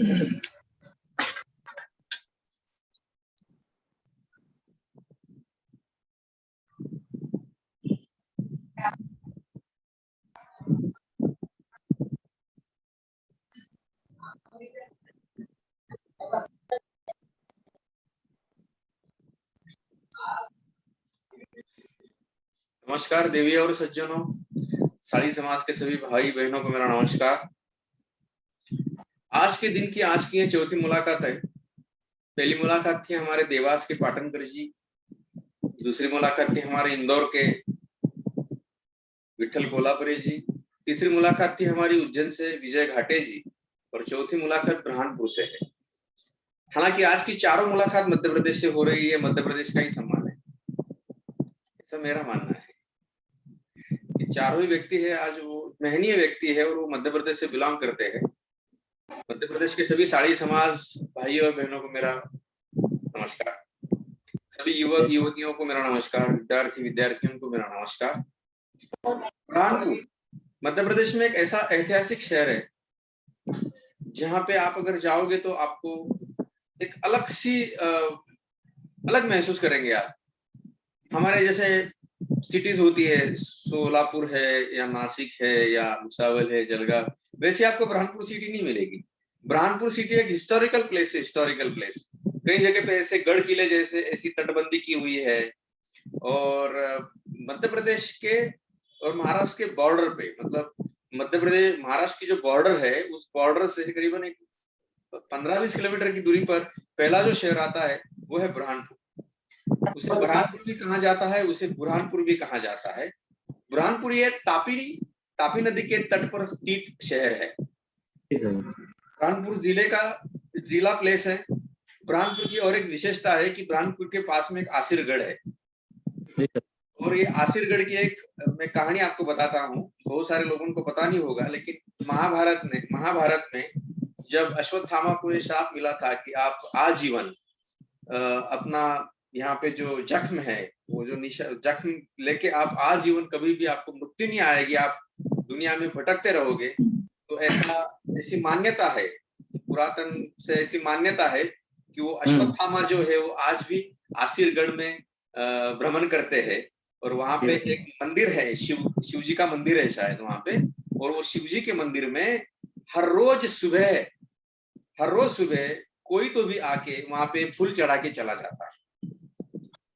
नमस्कार देवी और सज्जनों, साड़ी समाज के सभी भाई बहनों को मेरा नमस्कार। आज के दिन की आज की ये चौथी मुलाकात है। पहली मुलाकात थी हमारे देवास के पाटनकर जी, दूसरी मुलाकात थी हमारे इंदौर के विठल कोल्हापुरे जी, तीसरी मुलाकात थी हमारी उज्जैन से विजय घाटे जी और चौथी मुलाकात बुरहानपुर से है। हालांकि आज की चारों मुलाकात मध्य प्रदेश से हो रही है, मध्य प्रदेश का ही सम्मान है, ऐसा मेरा मानना है कि चारों ही व्यक्ति है आज वो महनीय व्यक्ति है और वो मध्य प्रदेश से बिलोंग करते हैं। मध्य प्रदेश के सभी साड़ी समाज भाई और बहनों को मेरा नमस्कार, सभी युवक युवतियों को मेरा नमस्कार, विद्यार्थी विद्यार्थियों को मेरा नमस्कार। बुरहानपुर मध्य प्रदेश में एक ऐसा ऐतिहासिक शहर है जहाँ पे आप अगर जाओगे तो आपको एक अलग महसूस करेंगे आप। हमारे जैसे सिटीज होती है, सोलापुर है या नासिक है या भुसावल है, जलगांव, वैसे आपको बुरहानपुर सिटी नहीं मिलेगी। बुरहानपुर सिटी एक हिस्टोरिकल प्लेस है, हिस्टोरिकल प्लेस। कई जगह पे ऐसे गढ़ किले जैसे ऐसी तटबंदी की हुई है और मध्य प्रदेश के और महाराष्ट्र के बॉर्डर पे, मतलब मध्य प्रदेश महाराष्ट्र की जो बॉर्डर है उस बॉर्डर से करीबन एक 15-20 किलोमीटर की दूरी पर पहला जो शहर आता है वो है बुरहानपुर। उसे बुरहानपुर भी कहा जाता है, उसे बुरहानपुर भी कहा जाता है। बुरहानपुर ये तापी नदी के तट पर स्थित शहर है। बुरहानपुर जिला प्लेस है। बुरहानपुर की और एक विशेषता है कि बुरहानपुर के पास में एक आसिरगढ़ है और ये आसिरगढ़ की एक मैं कहानी आपको बताता हूँ। बहुत सारे लोगों को पता नहीं होगा, लेकिन महाभारत में जब अश्वत्थामा को ये श्राप मिला था कि आप आजीवन अपना यहाँ पे जो जख्म है वो जो जख्म लेके आप आजीवन कभी भी आपको मुक्ति नहीं आएगी, आप दुनिया में भटकते रहोगे। तो ऐसी मान्यता है, पुरातन से ऐसी मान्यता है कि वो अश्वत्थामा जो है वो आज भी आसिरगढ़ में भ्रमण करते हैं और वहां पे एक मंदिर है, शिव जी का मंदिर है शायद वहां पे। और वो शिव जी के मंदिर में हर रोज सुबह कोई तो भी आके वहां पे फूल चढ़ा के चला जाता है।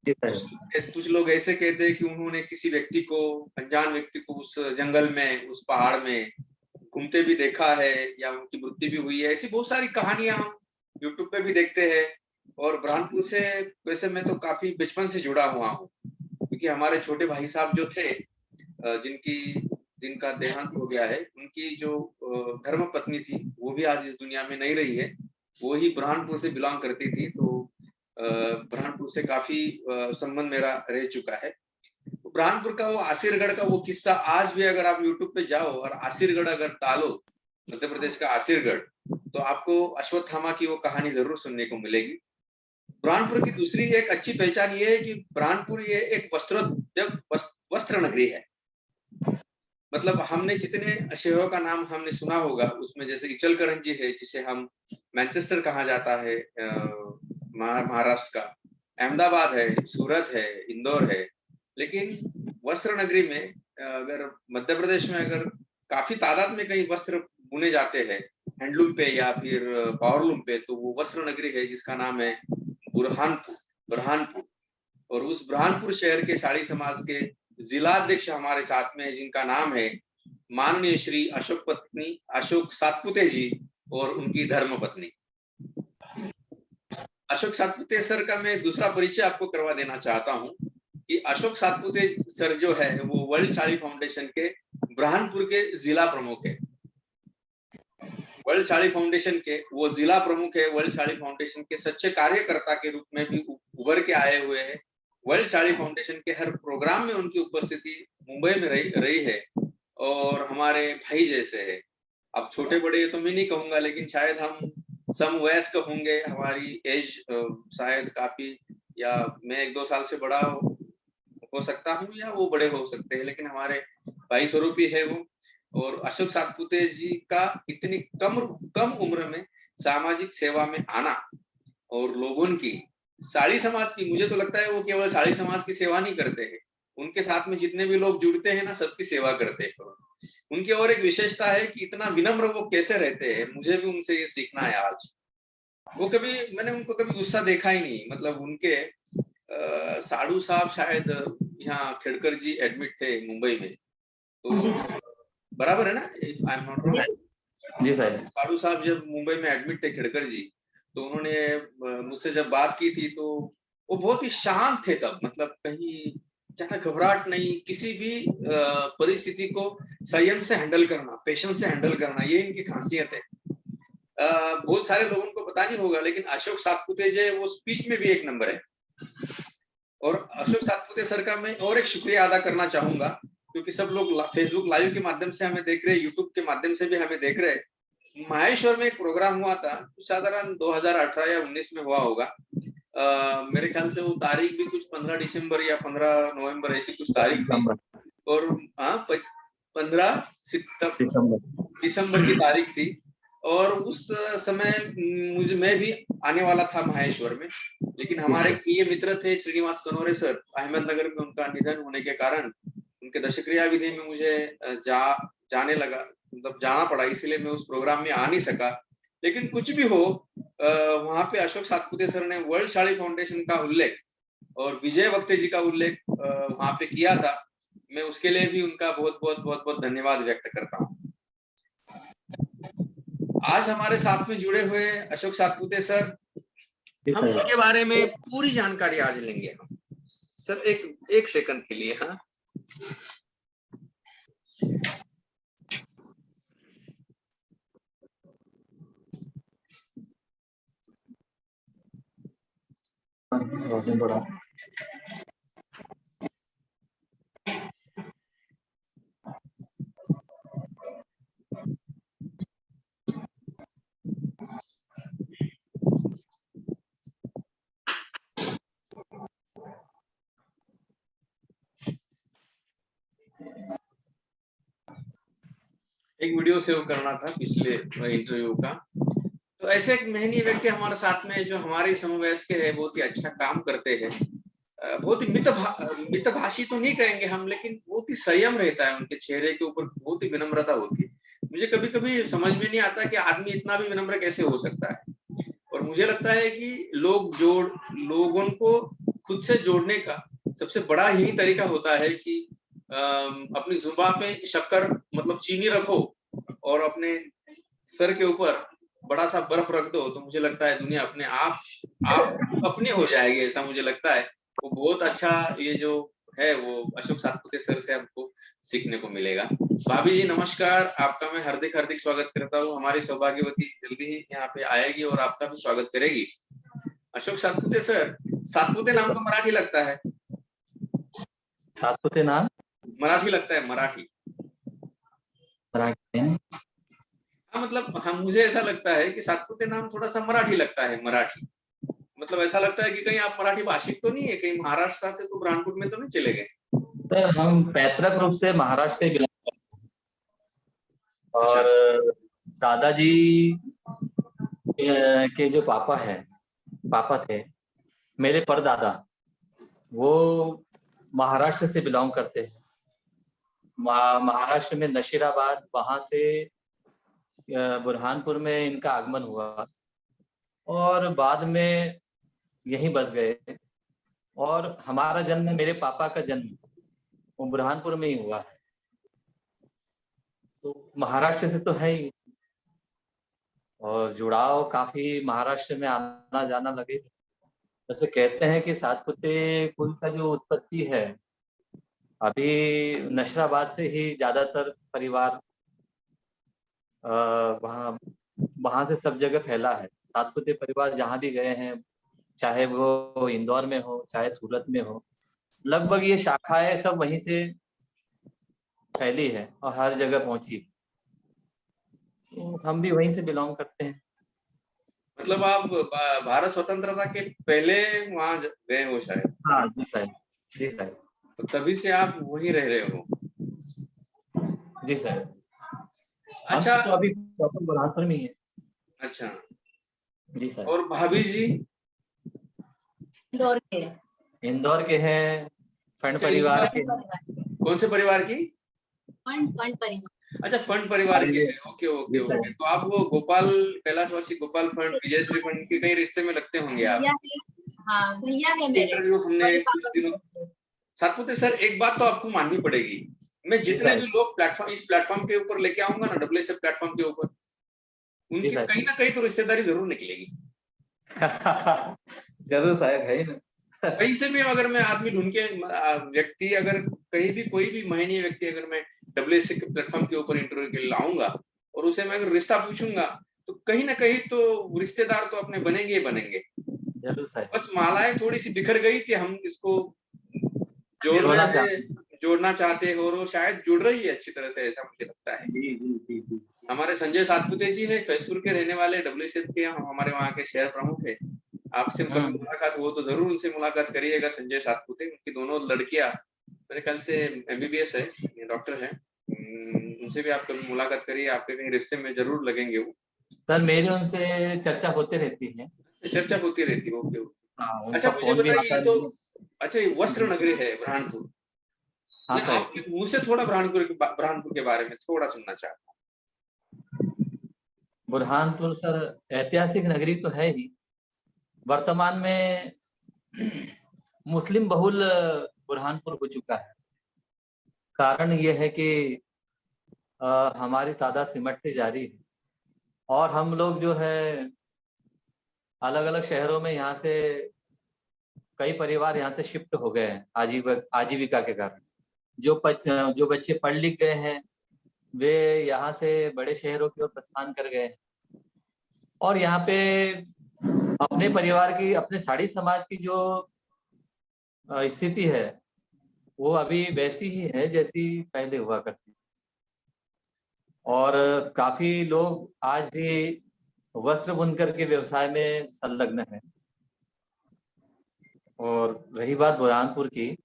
कुछ लोग ऐसे कहते हैं कि उन्होंने किसी व्यक्ति को, अनजान व्यक्ति को उस जंगल में, उस पहाड़ में घूमते भी देखा है या उनकी मृत्यु भी हुई है। ऐसी बहुत सारी कहानियां हम यूट्यूब पे भी देखते हैं। और बुरहानपुर से वैसे मैं तो काफी बचपन से जुड़ा हुआ हूँ, क्योंकि हमारे छोटे भाई साहब जो थे जिनका देहांत हो गया है, उनकी जो धर्म पत्नी थी वो भी आज इस दुनिया में नहीं रही है, वो ही बुरहानपुर से बिलोंग करती थी। तो बुरहानपुर से काफी संबंध मेरा रह चुका है। बुरहानपुर का वो आसिरगढ़ का वो किस्सा आज भी अगर आप यूट्यूब पे जाओ और आसिरगढ़ अगर डालो, मध्य प्रदेश का आसिरगढ़, तो आपको अश्वत्थामा की वो कहानी जरूर सुनने को मिलेगी। बुरहानपुर की दूसरी एक अच्छी पहचान ये है कि बुरहानपुर ये एक वस्त्र नगरी है। मतलब हमने जितने शहरों का नाम हमने सुना होगा उसमें जैसे इचलकरंजी है जिसे हम मैनचेस्टर कहा जाता है महाराष्ट्र का, अहमदाबाद है, सूरत है, इंदौर है, लेकिन वस्त्र नगरी में अगर मध्य प्रदेश में अगर काफी तादाद में कई वस्त्र बुने जाते हैं हैंडलूम पे या फिर पावरलूम पे, तो वो वस्त्र नगरी है जिसका नाम है बुरहानपुर। और उस बुरहानपुर शहर के साड़ी समाज के जिलाध्यक्ष हमारे साथ में, जिनका नाम है माननीय श्री अशोक सातपुते जी और उनकी धर्म पत्नी। अशोक सातपुते सर का मैं दूसरा परिचय आपको करवा देना चाहता हूँ कि अशोक सातपुते सर जो है वो वर्ल्ड साड़ी फाउंडेशन के बुरहानपुर के जिला प्रमुख है। वर्ल्ड साड़ी फाउंडेशन के वो जिला प्रमुख है। वर्ल्ड साड़ी फाउंडेशन के सच्चे कार्यकर्ता के रूप में भी उभर के आए हुए हैं। वर्ल्ड साड़ी फाउंडेशन के हर प्रोग्राम में उनकी उपस्थिति मुंबई में रही है और हमारे भाई जैसे है। अब छोटे बड़े तो मैं नहीं कहूंगा, लेकिन शायद हम समवयस्क होंगे, हमारी एज शायद काफी, या मैं 1-2 साल से बड़ा हो सकता हूँ या वो बड़े हो सकते हैं, लेकिन हमारे भाई स्वरूप ही है वो। और अशोक सातपुते जी का इतनी कम उम्र में सामाजिक सेवा में आना और लोगों की, साड़ी समाज की, मुझे तो लगता है वो केवल साड़ी समाज की सेवा नहीं करते हैं, उनके साथ में जितने भी लोग जुड़ते हैं ना, सबकी सेवा करते हैं। उनकी और एक विशेषता है कि इतना विनम्र वो कैसे रहते हैं, मुझे भी उनसे ये सीखना है आज। वो कभी, मैंने उनको कभी गुस्सा देखा ही नहीं, मतलब उनके साधु साहब शायद यहाँ खेड़कर जी एडमिट थे मुंबई में, तो बराबर है ना, if I am not wrong? जी सर। साधु साहब जब मुंबई में एडमिट थे खेड़कर जी, तो उन्होंने मुझसे जब बात की थी, तो वो बहुत ही शांत थे तब, मतलब कहीं ज्यादा घबराहट नहीं, किसी भी परिस्थिति को संयम से हैंडल करना, पेशेंस से हैंडल करना, ये इनकी खासियत है। बहुत सारे लोगों को पता नहीं होगा, लेकिन अशोक सातपुते जी वो स्पीच में भी एक नंबर है। और अशोक सातपुते सर का मैं और एक शुक्रिया अदा करना चाहूंगा, क्योंकि सब लोग फेसबुक लाइव के माध्यम से हमें देख रहे हैं, यूट्यूब के माध्यम से भी हमें देख रहे हैं। महेश्वर में एक प्रोग्राम हुआ था, साधारण 2018 या 19 में हुआ होगा। मेरे ख्याल से वो तारीख भी कुछ 15 दिसंबर या 15 नवंबर ऐसी कुछ तारीख थी, और 15 दिसंबर की तारीख थी। और उस समय मैं भी आने वाला था महेश्वर में, लेकिन हमारे प्रिय मित्र थे श्रीनिवास कनोरे सर, अहमदनगर में उनका निधन होने के कारण उनके दशक्रिया विधि में मुझे जाने लगा, मतलब जाना पड़ा, इसलिए मैं उस प्रोग्राम में आ नहीं सका। लेकिन कुछ भी हो, वहां पे अशोक सातपुते सर ने वर्ल्ड साड़ी फाउंडेशन का उल्लेख और विजय वक्ते जी का उल्लेख वहां पे किया था। मैं उसके लिए भी उनका बहुत बहुत धन्यवाद व्यक्त करता हूँ। आज हमारे साथ में जुड़े हुए अशोक सातपुते सर, हम उनके बारे में पूरी जानकारी आज लेंगे हम सर। एक सेकंड के लिए, हाँ। बड़ा एक वीडियो सेव करना था पिछले इंटरव्यू का। तो ऐसे एक मेहनती व्यक्ति हमारे साथ में, जो हमारे समवयस्क है, बहुत ही अच्छा काम करते हैं। बहुत ही मितभाषी तो नहीं कहेंगे हम, लेकिन बहुत ही संयम रहता है उनके चेहरे के ऊपर, बहुत ही विनम्रता होती है। मुझे कभी कभी समझ में नहीं आता कि आदमी इतना भी विनम्र कैसे हो सकता है। और मुझे लगता है कि लोगों को खुद से जोड़ने का सबसे बड़ा यही तरीका होता है कि अपनी जुबान पे शक्कर, मतलब चीनी रखो, और अपने सर के ऊपर बड़ा सा बर्फ रख दो, तो मुझे लगता है दुनिया अपने आप अपनी हो जाएगी, ऐसा मुझे लगता है। वो बहुत अच्छा, ये जो है वो अशोक सातपुते सर से हमको सीखने को मिलेगा। भाभी जी नमस्कार, आपका मैं हार्दिक स्वागत करता हूँ। हमारी सौभाग्यवती जल्दी ही यहाँ पे आएगी और आपका भी स्वागत करेगी। अशोक सातपुते सर, सातपुते नाम तो मराठी लगता है। सातपुते नाम मराठी लगता है, मराठी। हाँ, मतलब हम, मुझे ऐसा लगता है कि सातपुते नाम थोड़ा सा मराठी लगता है, मराठी। मतलब ऐसा लगता है कि कहीं आप मराठी भाषिक तो नहीं है, कहीं महाराष्ट्र से तो बुरहानपुर में तो नहीं चले गए? तो हम पैतृक रूप से महाराष्ट्र से बिलोंग करते हैं। अच्छा। और दादाजी के जो पापा थे, मेरे परदादा, वो महाराष्ट्र से बिलोंग करते हैं। महाराष्ट्र में नशीराबाद, वहां से बुरहानपुर में इनका आगमन हुआ और बाद में यहीं बस गए। और हमारा जन्म, मेरे पापा का जन्म वो बुरहानपुर में ही हुआ है, तो महाराष्ट्र से तो है ही। और जुड़ाव काफी महाराष्ट्र में आना जाना लगे। जैसे कहते हैं कि सातपुते कुल का जो उत्पत्ति है, अभी नशराबाद से ही ज्यादातर परिवार वहां से सब जगह फैला है। सातपुते परिवार जहां भी गए हैं, चाहे वो इंदौर में हो, चाहे सूरत में हो, लगभग ये शाखाएं सब वहीं से फैली है और हर जगह पहुंची। तो हम भी वहीं से बिलोंग करते हैं। मतलब आप भारत स्वतंत्रता के पहले वहां गए हो शायद? हाँ जी साहब, जी साहब। तो तभी से आप वहीं रह रहे हो? जी साहब। हम अच्छा। तो अभी प्रॉपर बुरहानपुर में ही है। अच्छा, जी सर। और भाभी जी? इंदौर के। इंदौर के हैं, फंड अच्छा, परिवार के। कौन से परिवार की? फंड परिवार। अच्छा, फंड परिवार के हैं। ओके ओके जी सर। ओके। तो आप वो गोपाल, कैलाशवासी गोपाल फंड, विजयश्री फंड के कई रिश्ते में लगते होंगे आप। भैया है, हाँ भैया है मेरे। इंटरव्यू हमने बड़े कुछ पापा दिनों, के। सातपुते सर, एक बात तो आपको माननी पड़ेगी, मैं जी जितने सर। भी लोग प्लेटफॉर्म, इस प्लेटफॉर्म के ऊपर लेके आऊंगा ना, WSF प्लेटफॉर्म के ऊपर, जी उनकी सर। कहीं ना कहीं तो रिश्तेदारी जरूर निकलेगी। जरूर साहब, है ही ना। कहीं से भी अगर मैं आदमी ढूंढ के, व्यक्ति अगर कहीं भी, कोई भी महनीय व्यक्ति अगर मैं WSF के प्लेटफॉर्म के ऊपर इंटरव्यू के लिए लाऊंगा और उसे मैं अगर रिश्ता पूछूंगा, तो कहीं ना कहीं तो रिश्तेदार तो अपने बनेंगे ही बनेंगे। जरूर साहब। बस मालाएं थोड़ी सी बिखर गई थी, हम इसको जोड़ होना रहे चाहिए। थे, जोड़ना चाहते हो, और वो शायद जुड़ रही है अच्छी तरह से, ऐसा मुझे लगता है। जी जी जी जी। हमारे संजय सातपुते जी है, फैसपुर के रहने वाले, WSF के हमारे वहाँ के शहर प्रमुख है। आपसे कभी मुलाकात हो तो जरूर उनसे मुलाकात करिएगा, संजय सातपुते। उनकी दोनों लड़कियां मेरे ख्याल से MBBS है, डॉक्टर है। उनसे भी आप कभी मुलाकात करिए, आपके कहीं रिश्ते में जरूर लगेंगे वो। सर, मेरी उनसे चर्चा होते रहती है। चर्चा होती रहती है, ओके ओके। हाँ, अच्छा, उनका मुझे फोन भी बताइए, आता ये है तो, मुझे। अच्छा, ये वस्त्र नगरी है बुरहानपुर। हाँ मैं सर। आपके मुंह से थोड़ा बुरहानपुर के बारे में थोड़ा सुनना चाहता बुरहानपुर सर ऐतिहासिक नगरी तो है ही। वर्तमान में मुस्लिम बहुल बुरहानपुर हो चुका है। कारण ये है कि हमारी तादाद सिमटती जा रही है, और हम लोग जो है अलग अलग शहरों में, यहाँ से कई परिवार यहाँ से शिफ्ट हो गए हैं आजीविका के कारण। जो बच्चे पढ़ लिख गए हैं, वे यहाँ से बड़े शहरों की ओर प्रस्थान कर गए हैं, और यहाँ पे अपने परिवार की, अपने साड़ी समाज की जो स्थिति है, वो अभी वैसी ही है जैसी पहले हुआ करती थी। और काफी लोग आज भी वस्त्र बुनकर के व्यवसाय में संलग्न है। और रही बात बुरहानपुर की,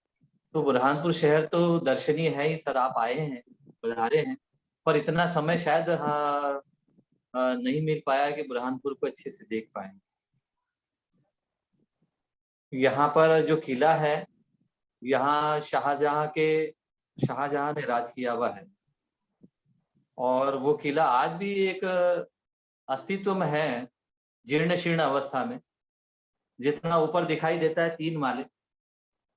तो बुरहानपुर शहर तो दर्शनीय है ही सर। आप आए हैं, पधारे हैं, पर इतना समय शायद नहीं मिल पाया कि बुरहानपुर को अच्छे से देख पाए। यहाँ पर जो किला है, यहाँ शाहजहां ने राज किया हुआ है, और वो किला आज भी एक अस्तित्व में है, जीर्ण शीर्ण अवस्था में। जितना ऊपर दिखाई देता है 3 माले,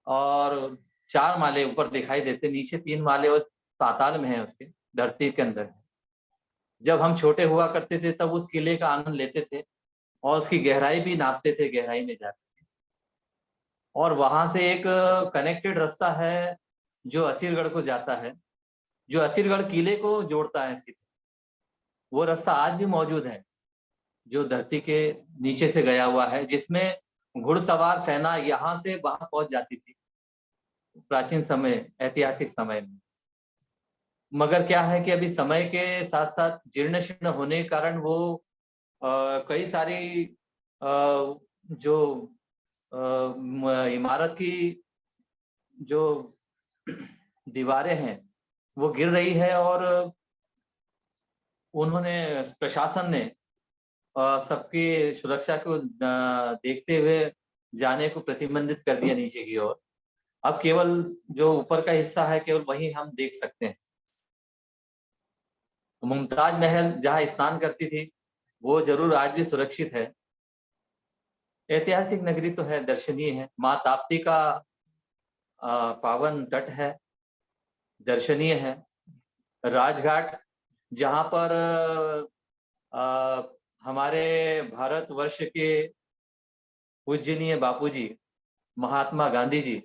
और 4 माले ऊपर दिखाई देते, नीचे 3 माले और पाताल में है, उसके धरती के अंदर है। जब हम छोटे हुआ करते थे तब उस किले का आनंद लेते थे, और उसकी गहराई भी नापते थे, गहराई में जाते। और वहां से एक कनेक्टेड रास्ता है जो असीरगढ़ को जाता है, जो असीरगढ़ किले को जोड़ता है सीधे। वो रास्ता आज भी मौजूद है, जो धरती के नीचे से गया हुआ है, जिसमें घुड़सवार सेना यहाँ से वहां पहुंच जाती थी प्राचीन समय, ऐतिहासिक समय में। मगर क्या है कि अभी समय के साथ साथ जीर्ण शीर्ण होने के कारण वो कई सारी जो इमारत की जो दीवारें हैं वो गिर रही है, और उन्होंने, प्रशासन ने सबकी सुरक्षा को देखते हुए जाने को प्रतिबंधित कर दिया नीचे की ओर। अब केवल जो ऊपर का हिस्सा है, केवल वही हम देख सकते हैं। मुमताज महल जहाँ स्नान करती थी, वो जरूर आज भी सुरक्षित है। ऐतिहासिक नगरी तो है, दर्शनीय है। माँ ताप्ती का पावन तट है, दर्शनीय है। राजघाट, जहाँ पर हमारे भारतवर्ष के पूजनीय बापूजी महात्मा गांधी जी,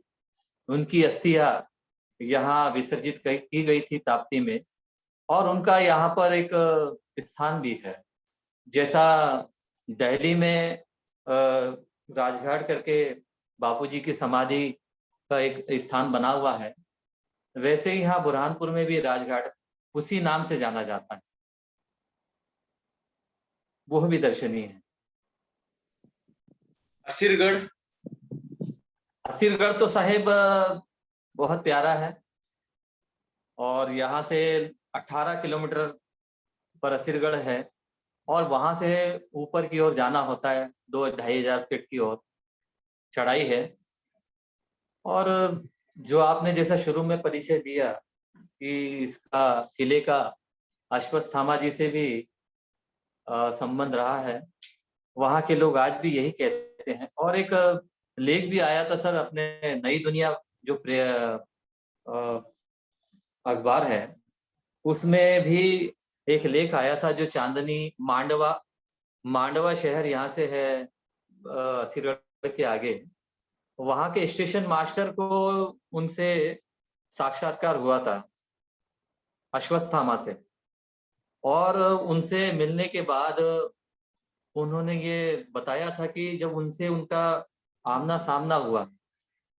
उनकी अस्थियां यहाँ विसर्जित की गई थी ताप्ती में, और उनका यहाँ पर एक स्थान भी है। जैसा दिल्ली में राजघाट करके बापूजी की समाधि का एक स्थान बना हुआ है, वैसे ही यहाँ बुरहानपुर में भी राजघाट उसी नाम से जाना जाता है, वो भी दर्शनीय है। असीरगढ़? असीरगढ़ तो साहेब बहुत प्यारा है, और यहाँ से 18 किलोमीटर पर असीरगढ़ है। और वहां से ऊपर की ओर जाना होता है, 2-2,500 फीट की ओर चढ़ाई है। और जो आपने जैसा शुरू में परिचय दिया कि इसका किले का अश्वत्थामा जी से भी संबंध रहा है, वहाँ के लोग आज भी यही कहते हैं। और एक लेख भी आया था सर अपने नई दुनिया जो अखबार है, उसमें भी एक लेख आया था जो चांदनी मांडवा शहर यहाँ से है सिरगढ़ के आगे। वहाँ के स्टेशन मास्टर को उनसे साक्षात्कार हुआ था अश्वत्थामा से, और उनसे मिलने के बाद उन्होंने ये बताया था कि जब उनसे उनका आमना सामना हुआ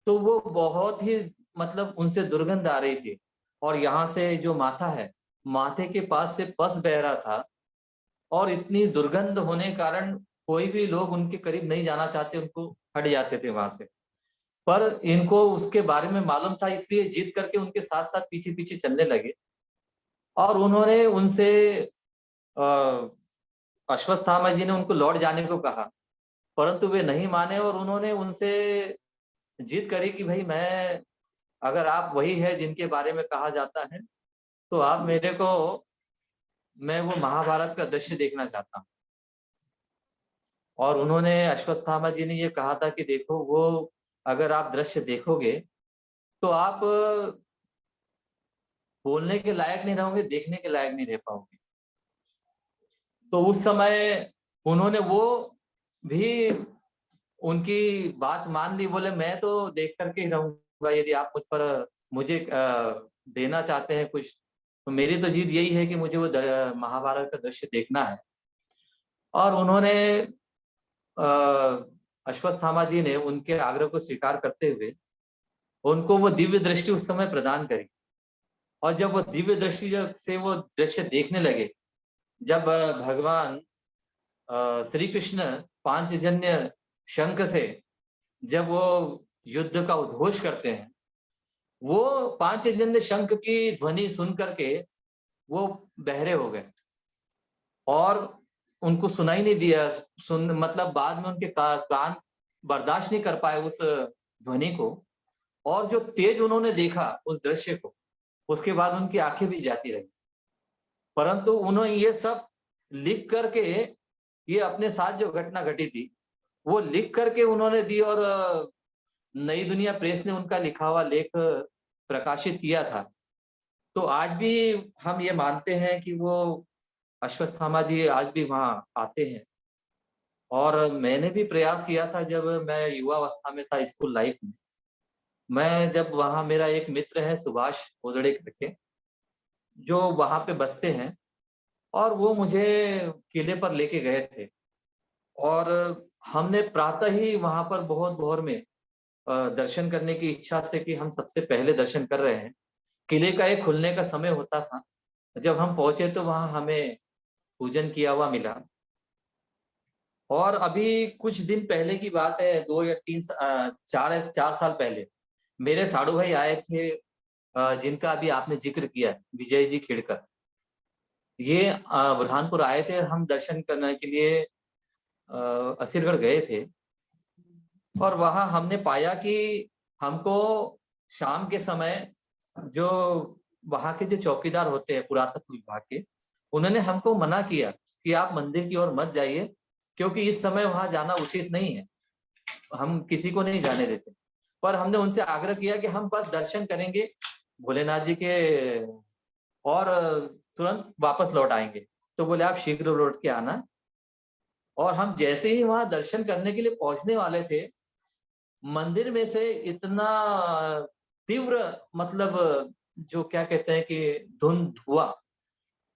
तो वो बहुत ही मतलब उनसे दुर्गंध आ रही थी, और यहाँ से जो माथा है, माथे के पास से पस बह रहा था, और इतनी दुर्गंध होने के कारण कोई भी लोग उनके करीब नहीं जाना चाहते, उनको हट जाते थे वहां से। पर इनको उसके बारे में मालूम था, इसलिए जिद करके उनके साथ साथ पीछे पीछे चलने लगे। और उन्होंने उनसे अश्वत्थामा जी ने उनको लौट जाने को कहा, परंतु वे नहीं माने, और उन्होंने उनसे जिद करी कि भाई मैं, अगर आप वही है जिनके बारे में कहा जाता है, तो आप मेरे को, मैं वो महाभारत का दृश्य देखना चाहता हूँ। और उन्होंने अश्वत्थामा जी ने ये कहा था कि देखो, वो अगर आप दृश्य देखोगे तो आप बोलने के लायक नहीं रहोगे, देखने के लायक नहीं रह पाओगे। तो उस समय उन्होंने वो भी उनकी बात मान ली, बोले मैं तो देख करके ही रहूंगा, यदि आप मुझे देना चाहते हैं कुछ, तो मेरी तो जिद यही है कि मुझे वो महाभारत का दृश्य देखना है। और उन्होंने अश्वत्थामा जी ने उनके आग्रह को स्वीकार करते हुए उनको वो दिव्य दृष्टि उस समय प्रदान करी। और जब वो दिव्य दृष्टि से वो दृश्य देखने लगे, जब भगवान श्री कृष्ण पांचजन्य शंख से जब वो युद्ध का उद्घोष करते हैं, वो पांचजन्य शंख की ध्वनि सुन करके वो बहरे हो गए, और उनको सुनाई नहीं दिया, मतलब बाद में उनके कान बर्दाश्त नहीं कर पाए उस ध्वनि को। और जो तेज उन्होंने देखा उस दृश्य को, उसके बाद उनकी आंखें भी जाती रही। परंतु उन्होंने ये सब लिख करके, ये अपने साथ जो घटना घटी थी वो लिख करके उन्होंने दी, और नई दुनिया प्रेस ने उनका लिखा हुआ लेख प्रकाशित किया था। तो आज भी हम ये मानते हैं कि वो अश्वत्थामा जी आज भी वहां आते हैं। और मैंने भी प्रयास किया था जब मैं युवावस्था में था, स्कूल लाइफ में। मैं जब वहां, मेरा एक मित्र है सुभाष ओदड़े करके, जो वहां पे बसते हैं, और वो मुझे किले पर लेके गए थे। और हमने प्रातः ही वहां पर बहुत भोर में दर्शन करने की इच्छा से, कि हम सबसे पहले दर्शन कर रहे हैं। किले का एक खुलने का समय होता था। जब हम पहुंचे तो वहां हमें पूजन किया हुआ मिला। और अभी कुछ दिन पहले की बात है, 4 साल पहले मेरे साड़ू भाई आए थे, जिनका अभी आपने जिक्र किया, विजय जी खिड़कर। ये बुरहानपुर आए थे, हम दर्शन करने के लिए असीरगढ़ गए थे। और वहां हमने पाया कि हमको शाम के समय जो वहां के जो चौकीदार होते हैं पुरातत्व विभाग के, उन्होंने हमको मना किया कि आप मंदिर की ओर मत जाइए, क्योंकि इस समय वहां जाना उचित नहीं है, हम किसी को नहीं जाने देते। पर हमने उनसे आग्रह किया कि हम बस दर्शन करेंगे भोलेनाथ जी के, और तुरंत वापस लौट आएंगे। तो बोले आप शीघ्र लौट के आना। और हम जैसे ही वहां दर्शन करने के लिए पहुंचने वाले थे, मंदिर में से इतना तीव्र, मतलब जो क्या कहते हैं कि धुआं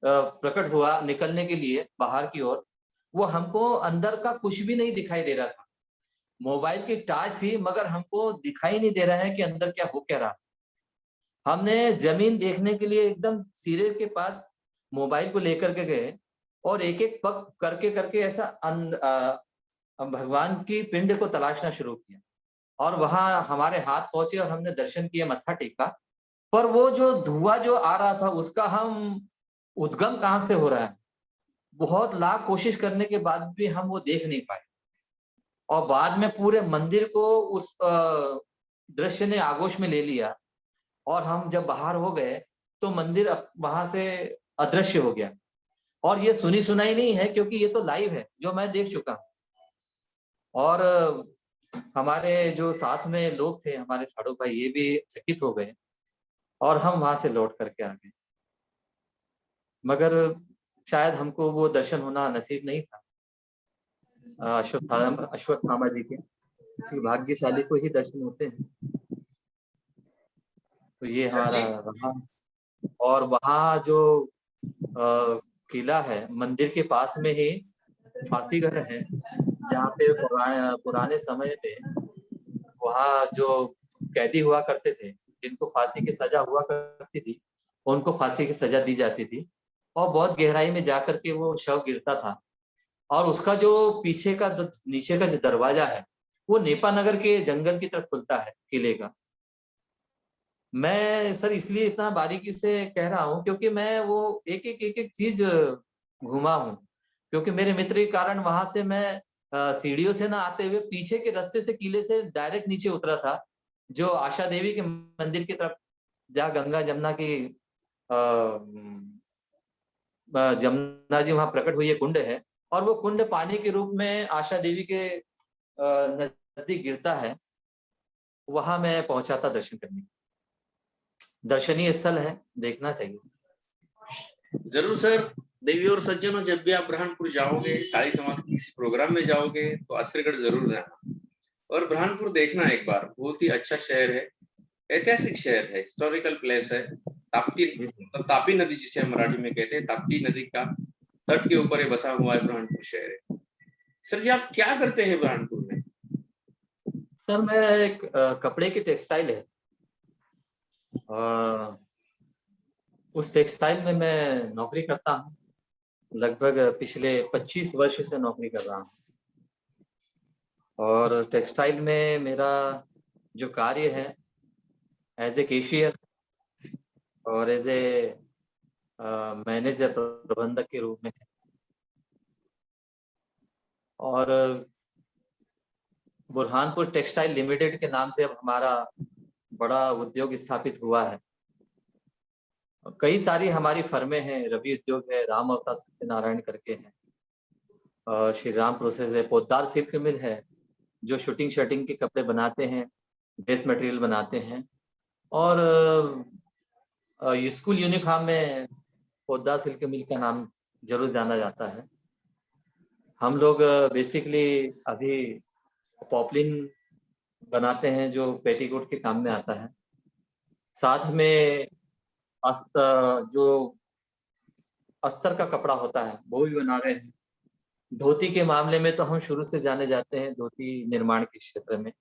प्रकट हुआ निकलने के लिए बाहर की ओर, वो हमको अंदर का कुछ भी नहीं दिखाई दे रहा था। मोबाइल की टॉर्च थी, मगर हमको दिखाई नहीं दे रहा है कि अंदर क्या हो क्या रहा। हमने जमीन देखने के लिए एकदम सिरे के पास मोबाइल को लेकर के गए, और एक एक पग करके करके ऐसा भगवान की पिंड को तलाशना शुरू किया। और वहां हमारे हाथ पहुंचे और हमने दर्शन किए, मत्था टेका। पर वो जो धुआं जो आ रहा था, उसका हम उद्गम कहाँ से हो रहा है बहुत लाख कोशिश करने के बाद भी हम वो देख नहीं पाए, और बाद में पूरे मंदिर को उस दृश्य ने आगोश में ले लिया, और हम जब बाहर हो गए तो मंदिर वहां से अदृश्य हो गया। और ये सुनी सुनाई नहीं है, क्योंकि ये तो लाइव है जो मैं देख चुका हूँ। और हमारे जो साथ में लोग थे, हमारे साड़ू भाई, ये भी चकित हो गए, और हम वहां से लौट करके आ गए। मगर शायद हमको वो दर्शन होना नसीब नहीं था अश्वत्थामा जी के। किसी भाग्यशाली को ही दर्शन होते हैं। तो ये सर हमारा जी, रहा। और वहाँ जो किला है, मंदिर के पास में ही फांसी घर है, जहाँ पे पुराने समय में वहाँ जो कैदी हुआ करते थे, जिनको फांसी की सजा हुआ करती थी, उनको फांसी की सजा दी जाती थी। और बहुत गहराई में जाकर के वो शव गिरता था, और उसका जो पीछे का नीचे का जो दरवाजा है, वो नेपा नगर के जंगल की तरफ खुलता है किले का। मैं सर इसलिए इतना बारीकी से कह रहा हूँ, क्योंकि मैं वो एक चीज घूमा हूँ। क्योंकि मेरे मित्र के कारण वहां से मैं सीढ़ियों से ना आते हुए पीछे के रास्ते से किले से डायरेक्ट नीचे उतरा था, जो आशा देवी के मंदिर की तरफ, जहाँ गंगा जमुना की जमुना जी वहां प्रकट हुई है, कुंड है। और वो कुंड पानी के रूप में आशा देवी के नजदीक गिरता है। वहां मैं पहुंचा था दर्शन करने। दर्शनीय स्थल है, देखना चाहिए। जरूर सर। देवी और सज्जनों, जब भी आप बुरहानपुर जाओगे, सारी समाज के किसी प्रोग्राम में जाओगे, तो असरगढ़ जरूर जाना और बुरहानपुर देखना एक बार। बहुत ही अच्छा शहर है, ऐतिहासिक शहर है, हिस्टोरिकल प्लेस है। ताप्ती नदी जिसे हम मराठी में कहते हैं, ताप्ती नदी का तट के ऊपर ये बसा हुआ है बुरहानपुर शहर है। सर जी, आप क्या करते हैं बुरहानपुर में? सर मैं एक कपड़े की टेक्सटाइल है, उस टेक्सटाइल में मैं नौकरी करता हूँ। लगभग पिछले 25 वर्ष से नौकरी कर रहा हूँ। और टेक्सटाइल में मेरा जो कार्य है, एज ए कैशियर और एज ए मैनेजर, प्रबंधक के रूप में है। और बुरहानपुर टेक्सटाइल लिमिटेड के नाम से अब हमारा बड़ा उद्योग स्थापित हुआ है। कई सारी हमारी फर्में हैं, रवि उद्योग है, राम अवतार सत्यनारायण करके है, और श्री राम प्रोसेस है, पोद्दार सिल्क मिल है, जो शूटिंग शर्टिंग के कपड़े बनाते हैं, ड्रेस मटेरियल बनाते हैं। और स्कूल यूनिफॉर्म में पोद्दार सिल्क मिल का नाम जरूर जाना जाता है। हम लोग बेसिकली अभी पॉपलिन बनाते हैं, जो पेटीकोट के काम में आता है। साथ में जो अस्तर का कपड़ा होता है, वो भी बना रहे हैं। धोती के मामले में तो हम शुरू से जाने जाते हैं, धोती निर्माण के क्षेत्र में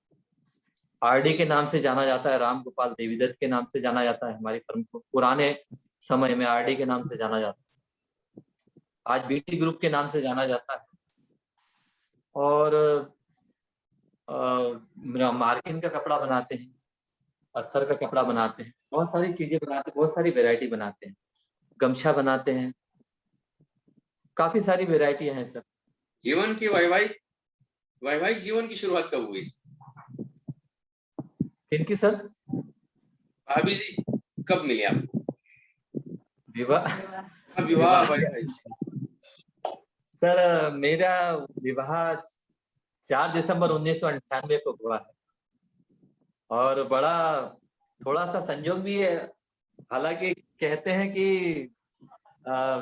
आरडी के नाम से जाना जाता है, राम गोपाल देवीदत्त के नाम से जाना जाता है हमारी फर्म को। पुराने समय में आरडी के नाम से जाना जाता है, आज बीटी ग्रुप के नाम से जाना जाता है। और मार्किन का कपड़ा बनाते हैं, अस्तर का कपड़ा बनाते हैं, बहुत सारी चीजें बनाते हैं, बहुत सारी वेरायटी बनाते हैं, गमछा बनाते हैं, काफी सारी वेरायटियां हैं सर। जीवन की वैवाहिक जीवन की शुरुआत कब हुई? किनकी सर? भाभी जी कब मिली आपको? विवाह विवाह वैवाहिक। सर मेरा विवाह 4 दिसंबर 1998 को हुआ है। और बड़ा थोड़ा सा संयोग भी है। हालांकि कहते हैं कि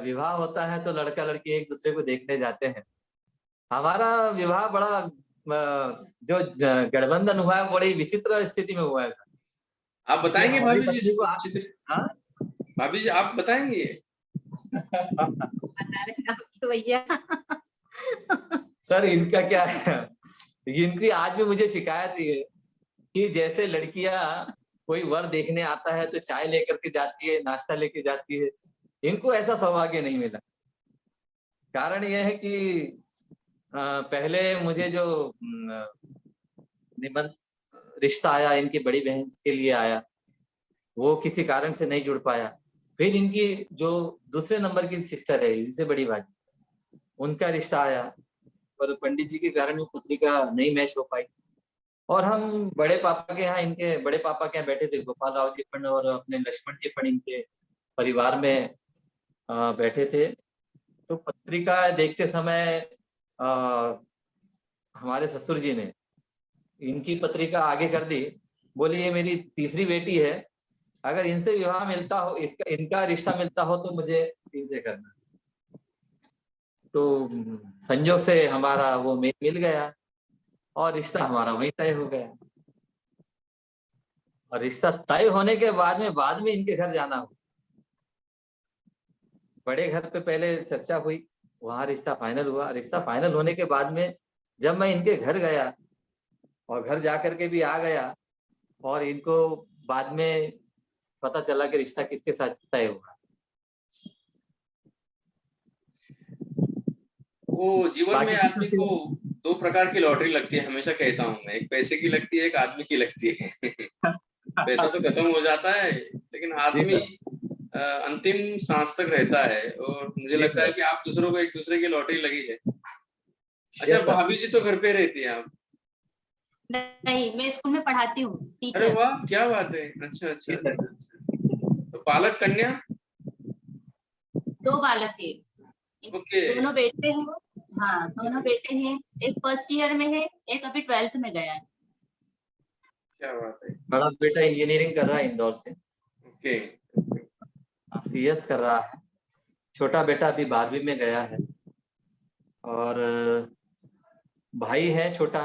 विवाह होता है तो लड़का लड़की एक दूसरे को देखने जाते हैं। हमारा विवाह बड़ा जो गठबंधन हुआ है, बड़ी विचित्र स्थिति में हुआ है। आप बताएंगे हमारी भाभी जी पत्नी को चित्र? हाँ? भाभी जी आप बताएंगे? बता रहे आपके भैया। सर इनका क्या है, इनकी आज भी मुझे शिकायत है कि जैसे लड़कियां कोई वर देखने आता है तो चाय लेकर के जाती है, नाश्ता लेके जाती है, इनको ऐसा सौभाग्य नहीं मिला। कारण यह है कि पहले मुझे जो निबंध रिश्ता आया, इनकी बड़ी बहन के लिए आया, वो किसी कारण से नहीं जुड़ पाया। फिर इनकी जो दूसरे नंबर की सिस्टर है, इनसे बड़ी भाई, उनका रिश्ता आया, पर पंडित जी के कारण वो पत्रिका नहीं मैच हो पाई। और हम बड़े पापा के यहाँ, इनके बड़े पापा के यहाँ बैठे थे, गोपाल राव जी पंड और अपने लक्ष्मण जी पंड इनके परिवार में बैठे थे। तो पत्रिका देखते समय हमारे ससुर जी ने इनकी पत्रिका आगे कर दी। बोले ये मेरी तीसरी बेटी है, अगर इनसे विवाह मिलता हो, इसका इनका रिश्ता मिलता हो तो मुझे इनसे करना। तो संयोग से हमारा वो मेल मिल गया और रिश्ता हमारा वहीं तय हो गया। और रिश्ता तय होने के बाद में इनके घर जाना हो, बड़े घर पे पहले चर्चा हुई, वहां रिश्ता फाइनल हुआ। रिश्ता फाइनल होने के बाद में जब मैं इनके घर गया और घर जाकर के भी आ गया, और इनको बाद में पता चला कि रिश्ता किसके साथ तय हुआ। वो जीवन में बाकी आदमी को दो प्रकार की लॉटरी लगती है, हमेशा कहता हूँ मैं, एक पैसे की लगती है, एक आदमी की लगती है। पैसा तो खत्म हो जाता है, लेकिन आदमी अंतिम सांस तक रहता है। और मुझे लगता है कि आप दूसरों को एक दूसरे की लॉटरी लगी है। अच्छा, भाभी जी तो घर पे रहती है आप? नहीं, मैं स्कूल में पढ़ाती हूँ, अरे टीचर। वाह, क्या बात है। अच्छा अच्छा अच्छा अच्छा। तो बालक कन्या? 2 बालक है, ओके। दोनों बेटे हैं। हाँ, दोनों बेटे हैं। एक फर्स्ट ईयर में है, एक अभी 12th में गया है। क्या बात है। बड़ा बेटा इंजीनियरिंग कर रहा है इंदौर से, ओके। CS कर रहा है। छोटा बेटा अभी 12वीं में गया है। और भाई है छोटा,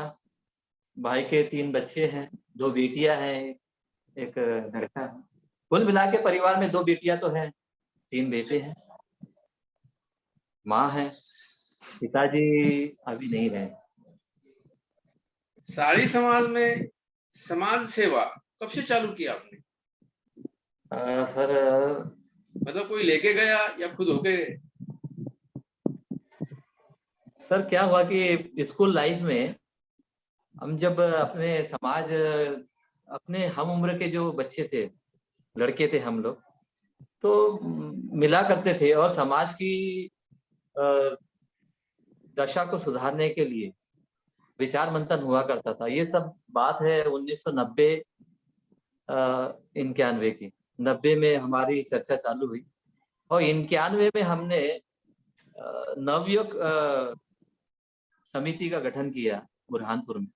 भाई के 3 बच्चे हैं, 2 बेटियां हैं, एक लड़का है। कुल मिला के परिवार में 2 बेटियां तो हैं, 3 बेटे हैं। माँ है, पिताजी अभी नहीं रहे। साड़ी समाज में समाज सेवा कब से चालू किया आपने? सर, मतलब कोई लेके गया या खुद होके गए? सर क्या हुआ कि स्कूल लाइफ में हम जब अपने समाज, अपने हम उम्र के जो बच्चे थे, लड़के थे हम लोग, तो मिला करते थे और समाज की दशा को सुधारने के लिए विचार मंथन हुआ करता था। ये सब बात है 1990 91 की। 90 में हमारी चर्चा चालू हुई और 91 में हमने नवयुग समिति का गठन किया बुरहानपुर में।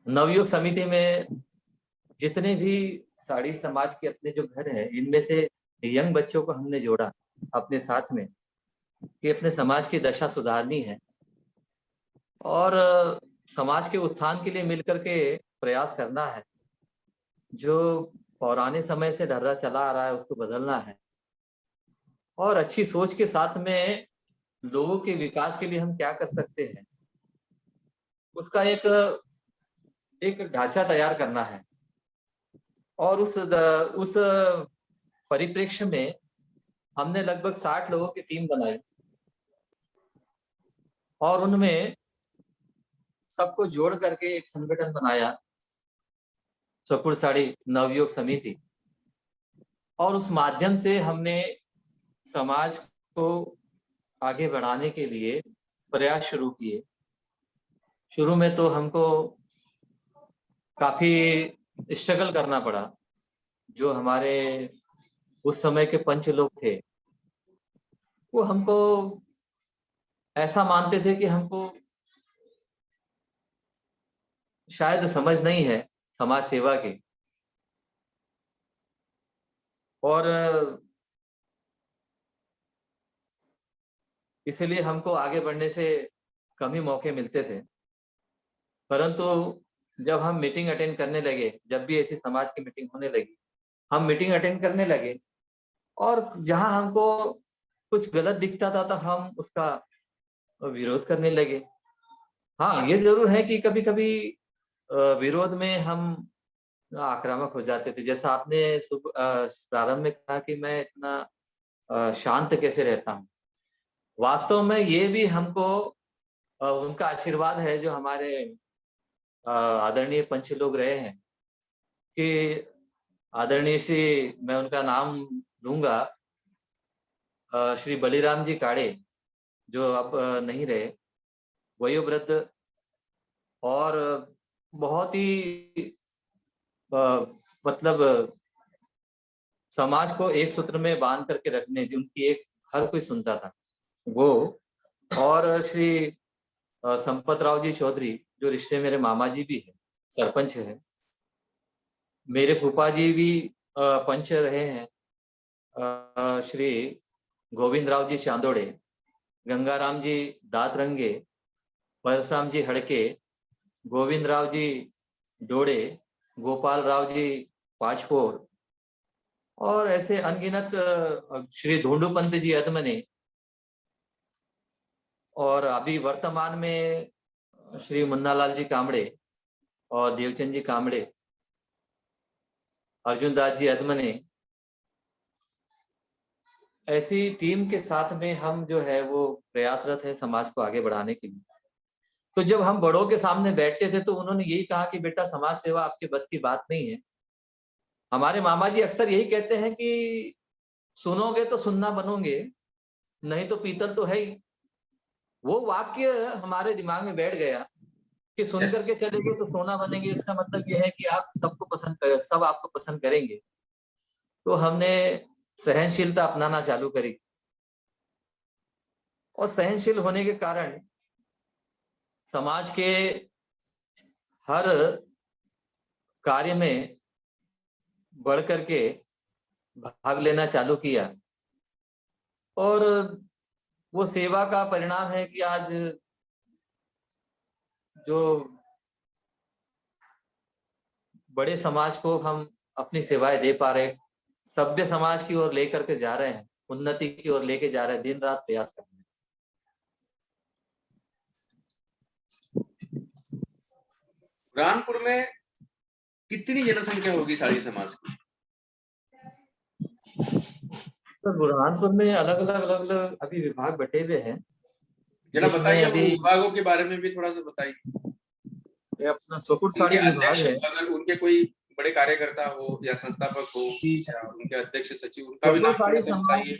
नवयुग समिति में जितने भी साड़ी समाज के अपने जो घर हैं, इनमें से यंग बच्चों को हमने जोड़ा अपने साथ में कि अपने समाज की दशा सुधारनी है और समाज के उत्थान के लिए मिलकर के प्रयास करना है। जो पुराने समय से ढर्रा चला आ रहा है उसको बदलना है और अच्छी सोच के साथ में लोगों के विकास के लिए हम क्या कर सकते हैं उसका एक ढांचा तैयार करना है। और उस परिप्रेक्ष्य में हमने लगभग 60 लोगों की टीम बनाई और उनमें सबको जोड़ करके एक संगठन बनाया, चौकुर साड़ी नवयुग समिति। और उस माध्यम से हमने समाज को आगे बढ़ाने के लिए प्रयास शुरू किए। शुरू में तो हमको काफी स्ट्रगल करना पड़ा। जो हमारे उस समय के पंच लोग थे वो हमको ऐसा मानते थे कि हमको शायद समझ नहीं है समाज सेवा की, और इसलिए हमको आगे बढ़ने से कम ही मौके मिलते थे। परंतु जब हम मीटिंग अटेंड करने लगे, जब भी ऐसी समाज की मीटिंग होने लगी, हम मीटिंग अटेंड करने लगे और जहां हमको कुछ गलत दिखता था तो हम उसका विरोध करने लगे। हाँ, ये जरूर है कि कभी कभी विरोध में हम आक्रामक हो जाते थे। जैसा आपने प्रारंभ में कहा कि मैं इतना शांत कैसे रहता हूँ, वास्तव में ये भी हमको उनका आशीर्वाद है जो हमारे आदरणीय पंच लोग रहे हैं। कि आदरणीय श्री, मैं उनका नाम लूंगा, श्री बलिराम जी काड़े, जो अब नहीं रहे, वयोवृद्ध और बहुत ही मतलब समाज को एक सूत्र में बांध करके रखने उनकी एक हर कोई सुनता था वो। और श्री संपत राव जी चौधरी, जो रिश्ते मेरे मामा जी भी है, सरपंच है। मेरे फूफा जी भी पंच रहे हैं, श्री गोविंद राव जी चांदोड़े, गंगाराम जी दातरंगे, परशुराम जी हड़के, गोविंद राव जी डोड़े, गोपाल राव जी पाचपोर, और ऐसे अनगिनत श्री धोंडू पंत जी अदमने, और अभी वर्तमान में श्री मुन्नालाल जी कामड़े और देवचंद जी कामड़े, अर्जुन दास जी अदमने। ऐसी टीम के साथ में हम जो है वो प्रयासरत है समाज को आगे बढ़ाने के लिए। तो जब हम बड़ों के सामने बैठते थे तो उन्होंने यही कहा कि बेटा समाज सेवा आपके बस की बात नहीं है। हमारे मामा जी अक्सर यही कहते हैं कि सुनोगे तो सुनना बनोगे, नहीं तो पीतल तो है ही। वो वाक्य हमारे दिमाग में बैठ गया कि सुन Yes. करके चलेंगे तो सोना बनेंगे। इसका मतलब यह है कि आप सबको पसंद करें, सब आपको पसंद करेंगे। तो हमने सहनशीलता अपनाना चालू करी, और सहनशील होने के कारण समाज के हर कार्य में बढ़ करके भाग लेना चालू किया। और वो सेवा का परिणाम है कि आज जो बड़े समाज को हम अपनी सेवाएं दे पा रहे, सभ्य समाज की ओर लेकर के जा रहे हैं, उन्नति की ओर लेके जा रहे हैं, दिन रात प्रयास कर रहे हैं। बुरहानपुर में कितनी जनसंख्या होगी साड़ी समाज की? तो बुरहानपुर में अलग अलग अभी विभाग बटे हुए हैं। जरा जिसमें बताइए, अभी वो विभागों के बारे में भी थोड़ा सा बताइए। अपना स्वकुट उनके साड़ी विभाग अध्यक्ष, है। अगर उनके कोई बड़े कार्यकर्ता हो या संस्थापक हो कि या उनके अध्यक्ष सचिव, उनका भी स्वकुट नाम थोड़ा साड़ी सा समाज, बताइए।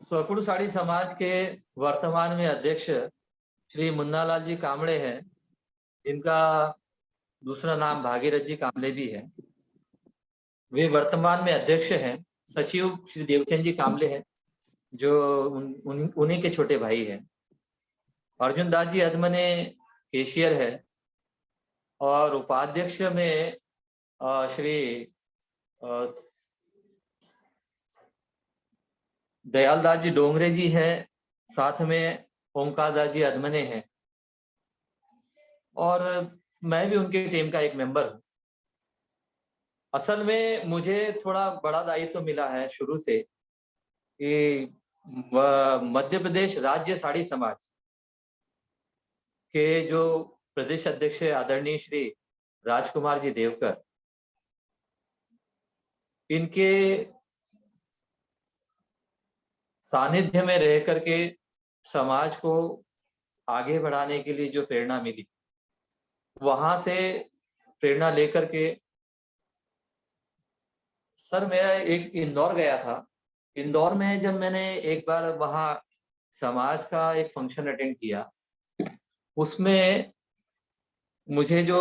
स्वकुट साड़ी समाज के वर्तमान में अध्यक्ष श्री मुन्नालाल जी कामड़े हैं, जिनका दूसरा नाम भागीरथ जी कामले भी है। वे वर्तमान में अध्यक्ष हैं। सचिव श्री देवचंद जी कामले हैं, जो उन्हीं के छोटे भाई हैं। अर्जुन दास जी अदमने केशियर है, और उपाध्यक्ष में श्री दयाल दास जी डोंगरे जी हैं, साथ में ओमकार दास जी अदमने हैं, और मैं भी उनके टीम का एक मेंबर हूँ। असल में मुझे थोड़ा बड़ा दायित्व मिला है शुरू से कि मध्य प्रदेश राज्य साड़ी समाज के जो प्रदेश अध्यक्ष आदरणीय श्री राजकुमार जी देवकर, इनके सानिध्य में रह करके समाज को आगे बढ़ाने के लिए जो प्रेरणा मिली, वहां से प्रेरणा लेकर के सर मेरा एक इंदौर गया था। इंदौर में जब मैंने एक बार वहाँ समाज का एक फंक्शन अटेंड किया, उसमें मुझे जो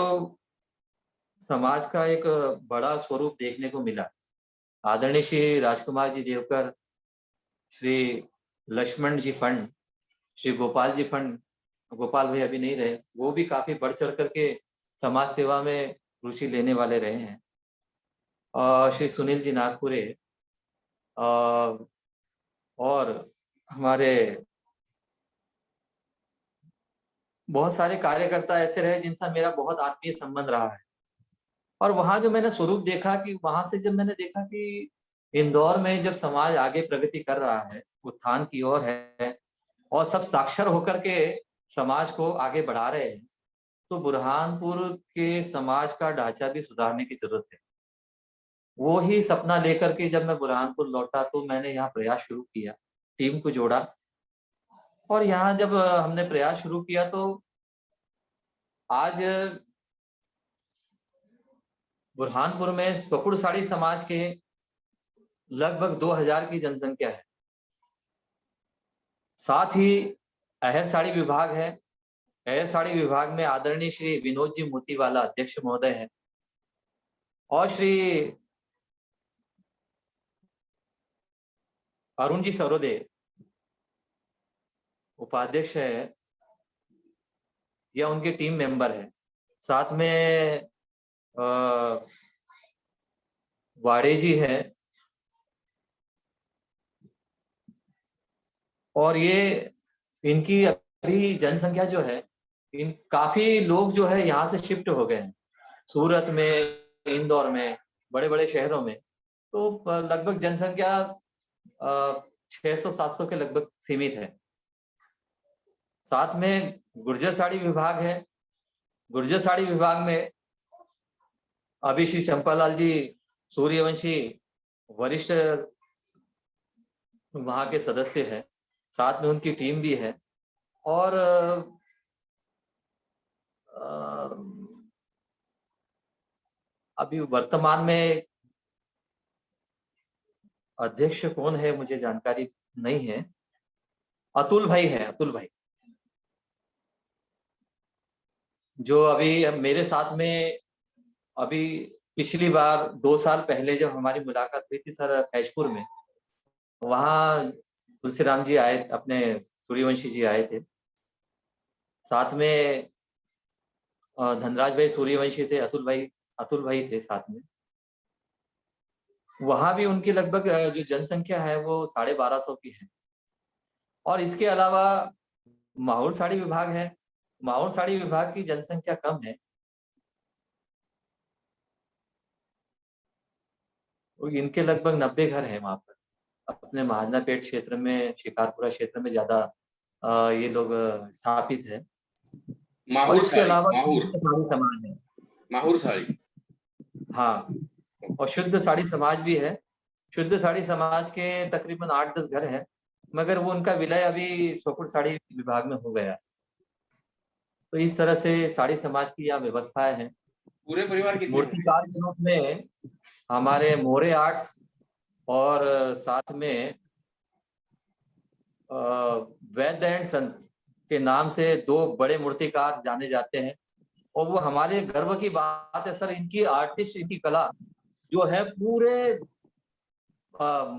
समाज का एक बड़ा स्वरूप देखने को मिला। आदरणीय श्री राजकुमार जी देवकर, श्री लक्ष्मण जी फंड, श्री गोपाल जी फंड, गोपाल भाई अभी नहीं रहे, वो भी काफी बढ़ चढ़ करके समाज सेवा में रुचि लेने वाले रहे हैं। श्री सुनील जी नागपुरे, और हमारे बहुत सारे कार्यकर्ता ऐसे रहे जिनसे मेरा बहुत आत्मीय संबंध रहा है। और वहां जो मैंने स्वरूप देखा, कि वहां से जब मैंने देखा कि इंदौर में जब समाज आगे प्रगति कर रहा है, उत्थान की ओर है, और सब साक्षर होकर के समाज को आगे बढ़ा रहे हैं, तो बुरहानपुर के समाज का ढांचा भी सुधारने की जरूरत है। वो ही सपना लेकर के जब मैं बुरहानपुर लौटा तो मैंने यहाँ प्रयास शुरू किया, टीम को जोड़ा, और यहाँ जब हमने प्रयास शुरू किया तो आज बुरहानपुर में स्वकुट साड़ी समाज के लगभग 2000 की जनसंख्या है। साथ ही अहर साड़ी विभाग है। अहर साड़ी विभाग में आदरणीय श्री विनोद जी मोतीवाला अध्यक्ष महोदय हैं और श्री अरुण जी सरोदे उपाध्यक्ष है या उनके टीम मेंबर है। साथ में वाड़े जी है और ये इनकी अभी जनसंख्या जो है, इन काफी लोग जो है यहाँ से शिफ्ट हो गए हैं सूरत में, इंदौर में, बड़े बड़े शहरों में। तो लगभग जनसंख्या 600-700 के लगभग सीमित है। साथ में गुर्जर साड़ी विभाग है। गुर्जर साड़ी विभाग में अभी श्री चंपालाल जी सूर्यवंशी वरिष्ठ वहां के सदस्य हैं, साथ में उनकी टीम भी है। और अभी वर्तमान में अध्यक्ष कौन है मुझे जानकारी नहीं है। अतुल भाई है, अतुल भाई, जो अभी मेरे साथ में अभी पिछली बार 2 साल पहले जब हमारी मुलाकात हुई थी सर फैजपुर में, वहाँ तुलसीराम जी आए, अपने सूर्यवंशी जी आए थे। साथ में धनराज भाई सूर्यवंशी थे, अतुल भाई थे साथ में। वहां भी उनकी लगभग जो जनसंख्या है वो 1250 की है। और इसके अलावा माहौर साड़ी विभाग है। माहौर साड़ी विभाग की जनसंख्या कम है, इनके लगभग 90 घर हैं वहां पर। अपने महाजना पेट क्षेत्र में, शिकारपुरा क्षेत्र में ज्यादा ये लोग स्थापित है। और माहौर इसके साड़ी, अलावा माहौर शुद्ध साड़ी समाज है। माहौर साड़ी, हाँ, और शुद्ध साड़ी समाज भी है। शुद्ध साड़ी समाज के तकरीबन 8-10 घर हैं, मगर वो उनका विलय अभी स्वपुर साड़ी विभाग में हो गया है। तो इस तरह से साड़ी समाज की यह व्यवस्थाएं हैं। पूरे परिवार कितने हैं? मूर्तिकार के रूप में हमारे मोरे आर्ट्स और साथ में वैद्य एंड सन्स के नाम से 2 बड़े मूर्तिकार जाने जाते हैं। और वो हमारे गर्व की बात है सर, इनकी आर्टिस्ट, इनकी कला जो है पूरे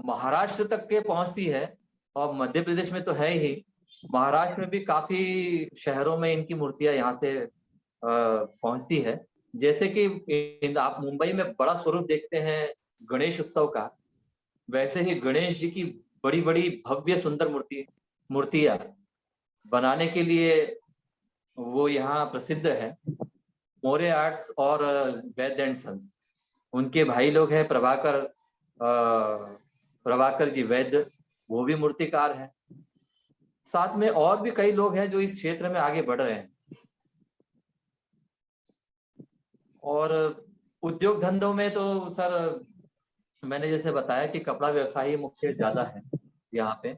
महाराष्ट्र तक के पहुंचती है। और मध्य प्रदेश में तो है ही, महाराष्ट्र में भी काफी शहरों में इनकी मूर्तियां यहाँ से पहुंचती है। जैसे कि आप मुंबई में बड़ा स्वरूप देखते हैं गणेश उत्सव का, वैसे ही गणेश जी की बड़ी बड़ी भव्य सुंदर मूर्तियां बनाने के लिए वो यहाँ प्रसिद्ध है। मोरे आर्ट्स और वैद्य एंड सन्स, उनके भाई लोग हैं प्रभाकर जी वैद्य, वो भी मूर्तिकार हैं। साथ में और भी कई लोग हैं जो इस क्षेत्र में आगे बढ़ रहे हैं। और उद्योग धंधों में तो सर मैंने जैसे बताया कि कपड़ा व्यवसाय ही मुख्य ज्यादा है यहाँ पे।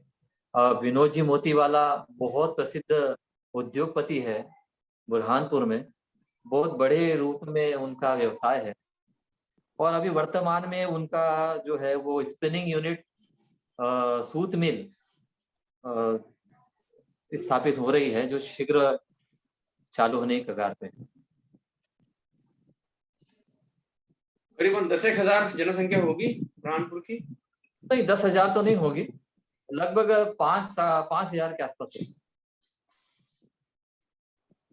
विनोद जी मोतीवाला बहुत प्रसिद्ध उद्योगपति है बुरहानपुर में, बहुत बड़े रूप में उनका व्यवसाय है। और अभी वर्तमान में उनका जो है वो स्पिनिंग यूनिट, सूत मिल स्थापित हो रही है, जो शीघ्र चालू होने की कगार पे है। करीबन 10,000 जनसंख्या होगी बुरहानपुर की? नहीं, 10,000 तो नहीं होगी, लगभग 5,000 के आसपास होगी।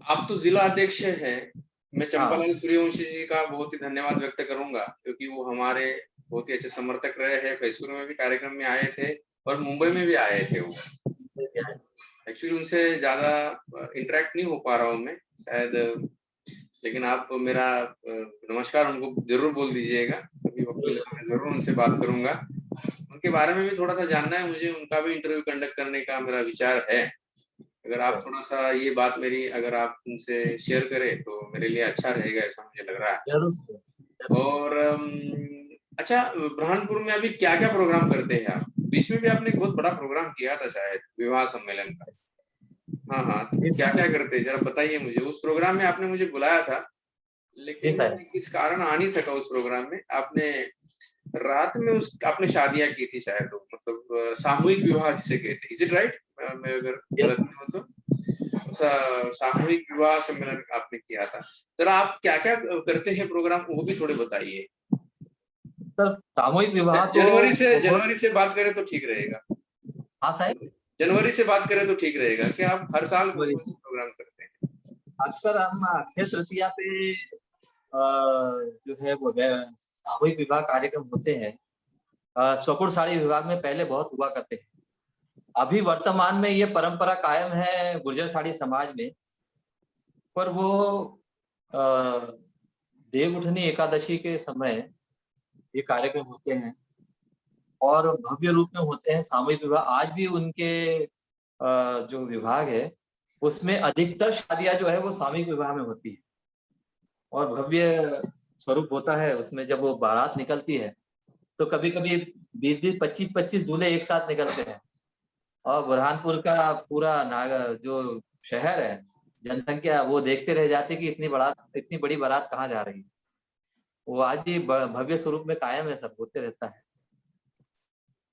आप तो जिला अध्यक्ष हैं। मैं चंपालाल सूर्यवंशी जी का बहुत ही धन्यवाद व्यक्त करूंगा, क्योंकि वो हमारे बहुत ही अच्छे समर्थक रहे हैं। फैजपुर में भी कार्यक्रम में आए थे और मुंबई में भी आए थे। वो एक्चुअली उनसे ज्यादा इंटरेक्ट नहीं हो पा रहा हूँ मैं शायद, लेकिन आप मेरा नमस्कार उनको जरूर बोल दीजिएगा। कभी वक्त मिले तो मैं जरूर उनसे बात करूंगा। उनके बारे में भी थोड़ा सा जानना है मुझे, उनका भी इंटरव्यू कंडक्ट करने का मेरा विचार है। अगर आप थोड़ा सा ये बात मेरी अगर आप उनसे शेयर करें तो मेरे लिए अच्छा रहेगा, ऐसा मुझे लग रहा है। और अच्छा, बुरहानपुर में अभी क्या क्या प्रोग्राम करते हैं आप? बीच में भी आपने एक बहुत बड़ा प्रोग्राम किया था शायद, विवाह सम्मेलन का। हाँ, तो क्या क्या करते हैं जरा बताइए मुझे। उस प्रोग्राम में आपने मुझे बुलाया था, लेकिन किस कारण आ नहीं सका उस प्रोग्राम में। आपने रात में आपने शादियां की थी शायद, मतलब सामूहिक विवाह जिसे कहते हैं, इज इट राइट? मैं अगर गलत नहीं हो तो सामूहिक विवाह सम्मेलन आपने किया था। सर आप क्या क्या करते हैं प्रोग्राम, वो भी थोड़े बताइए। सर सामूहिक विवाह तो बहुत। जनवरी से बात करें तो ठीक रहेगा। हाँ साहब, जनवरी से बात करें तो ठीक रहेगा कि आप हर साल कौन जनवरी कौन से प्रोग्राम करते हैं। अक्सर हम अक्षय तृतीया पे जो है वो सामूहिक विवाह कार्यक्रम होते हैं। स्वकुट साड़ी विभाग में पहले बहुत हुआ करते हैं। अभी वर्तमान में ये परंपरा कायम है गुर्जर साड़ी समाज में, पर वो अ, देवउठनी एकादशी के समय ये कार्यक्रम होते हैं और भव्य रूप में होते हैं सामूहिक विवाह। आज भी उनके जो विभाग है उसमें अधिकतर शादियां जो है वो सामूहिक विवाह में होती है और भव्य स्वरूप होता है उसमें। जब वो बारात निकलती है तो कभी कभी 20 25 दूल्हे एक साथ निकलते हैं और बुरहानपुर का पूरा जो शहर है, जनसंख्या वो देखते रह जाती कि इतनी बड़ी बारात कहाँ जा रही है। वो आज भी भव्य स्वरूप में कायम है, सब होते रहता है।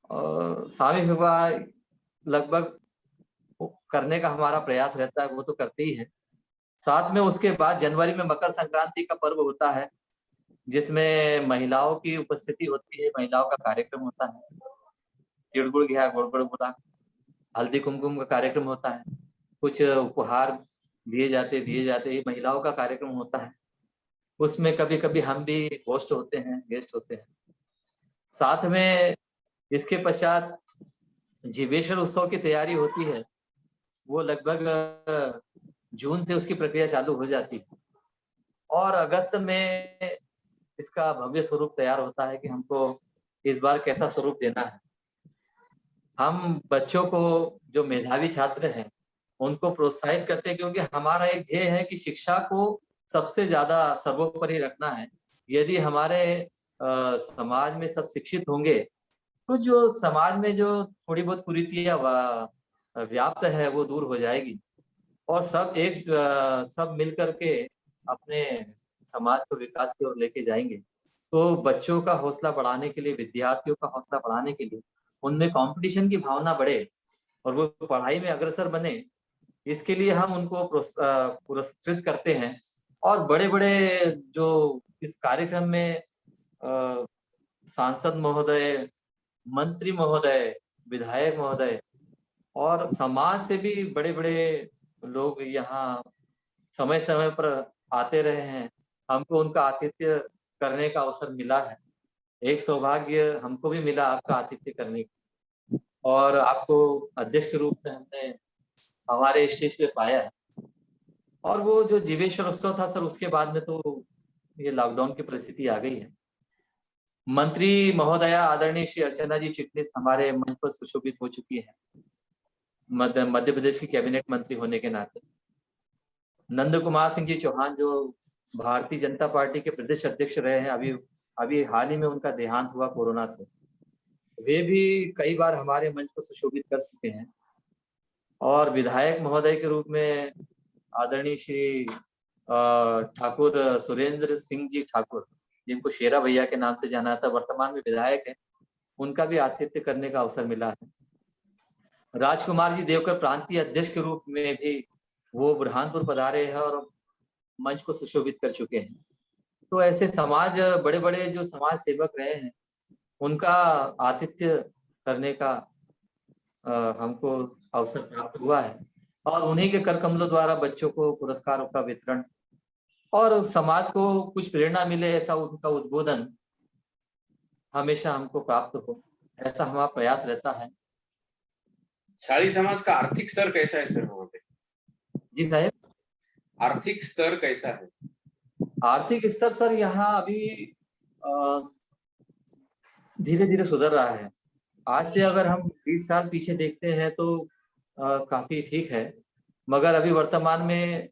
और सामूहिक विवाह लगभग करने का हमारा प्रयास रहता है, वो तो करते ही है। साथ में उसके बाद जनवरी में मकर संक्रांति का पर्व होता है जिसमें महिलाओं की उपस्थिति होती है, महिलाओं का कार्यक्रम होता है। तिड़गुड़ गया गुड़ बोला, हल्दी कुमकुम का कार्यक्रम होता है, कुछ उपहार दिए जाते ये महिलाओं का कार्यक्रम होता है। उसमें कभी कभी हम भी होस्ट होते हैं, गेस्ट होते हैं। साथ में इसके पश्चात जीवेश्वर उत्सव की तैयारी होती है। वो लगभग जून से उसकी प्रक्रिया चालू हो जाती है और अगस्त में इसका भव्य स्वरूप तैयार होता है कि हमको इस बार कैसा स्वरूप देना है। हम बच्चों को, जो मेधावी छात्र हैं, उनको प्रोत्साहित करते हैं क्योंकि हमारा एक ध्येय है कि शिक्षा को सबसे ज्यादा सर्वोपरि रखना है। यदि हमारे समाज में सब शिक्षित होंगे तो जो समाज में जो थोड़ी बहुत कुरीतियां व्याप्त है वो दूर हो जाएगी और सब मिल करके अपने समाज को विकास की ओर लेके जाएंगे। तो बच्चों का हौसला बढ़ाने के लिए, विद्यार्थियों का हौसला बढ़ाने के लिए उनमें कंपटीशन की भावना बढ़े और वो पढ़ाई में अग्रसर बने, इसके लिए हम उनको पुरस्कृत करते हैं। और बड़े बड़े जो इस कार्यक्रम में सांसद महोदय, मंत्री महोदय, विधायक महोदय और समाज से भी बड़े बड़े लोग यहाँ समय समय पर आते रहे हैं। हमको उनका आतिथ्य करने का अवसर मिला है। एक सौभाग्य हमको भी मिला आपका आतिथ्य करने का और आपको अध्यक्ष के रूप में हमने हमारे स्टेज पे पाया है। और वो जो जीवेश्वर उत्सव था सर, उसके बाद में तो ये लॉकडाउन की परिस्थिति आ गई है। मंत्री महोदया आदरणीय श्री अर्चना जी चिटनिस हमारे मंच पर सुशोभित हो चुकी है मध्य प्रदेश की कैबिनेट मंत्री होने के नाते। नंद कुमार सिंह जी चौहान जो भारतीय जनता पार्टी के प्रदेश अध्यक्ष रहे हैं, अभी अभी हाल ही में उनका देहांत हुआ कोरोना से। वे भी कई बार हमारे मंच को सुशोभित कर चुके हैं। और विधायक महोदय के रूप में आदरणीय श्री ठाकुर सुरेंद्र सिंह जी ठाकुर, जिनको शेरा भैया के नाम से जाना था, वर्तमान में विधायक है, उनका भी आतिथ्य करने का अवसर मिला है। राजकुमार जी देवकर प्रांतीय अध्यक्ष के रूप में भी वो बुरहानपुर पधारे हैं और मंच को सुशोभित कर चुके हैं। तो ऐसे समाज, बड़े बड़े जो समाज सेवक रहे हैं, उनका आतिथ्य करने का हमको अवसर प्राप्त हुआ है और उन्हीं के कर कमलों द्वारा बच्चों को पुरस्कारों का वितरण और समाज को कुछ प्रेरणा मिले ऐसा उनका उद्बोधन हमेशा हमको प्राप्त हो, ऐसा हमारा प्रयास रहता है। साड़ी समाज का आर्थिक स्तर कैसा है सर वहाँ पे? जी साहब, आर्थिक स्तर कैसा है? आर्थिक स्तर सर यहाँ अभी धीरे धीरे सुधर रहा है। आज से अगर हम 20 साल पीछे देखते हैं तो काफी ठीक है, मगर अभी वर्तमान में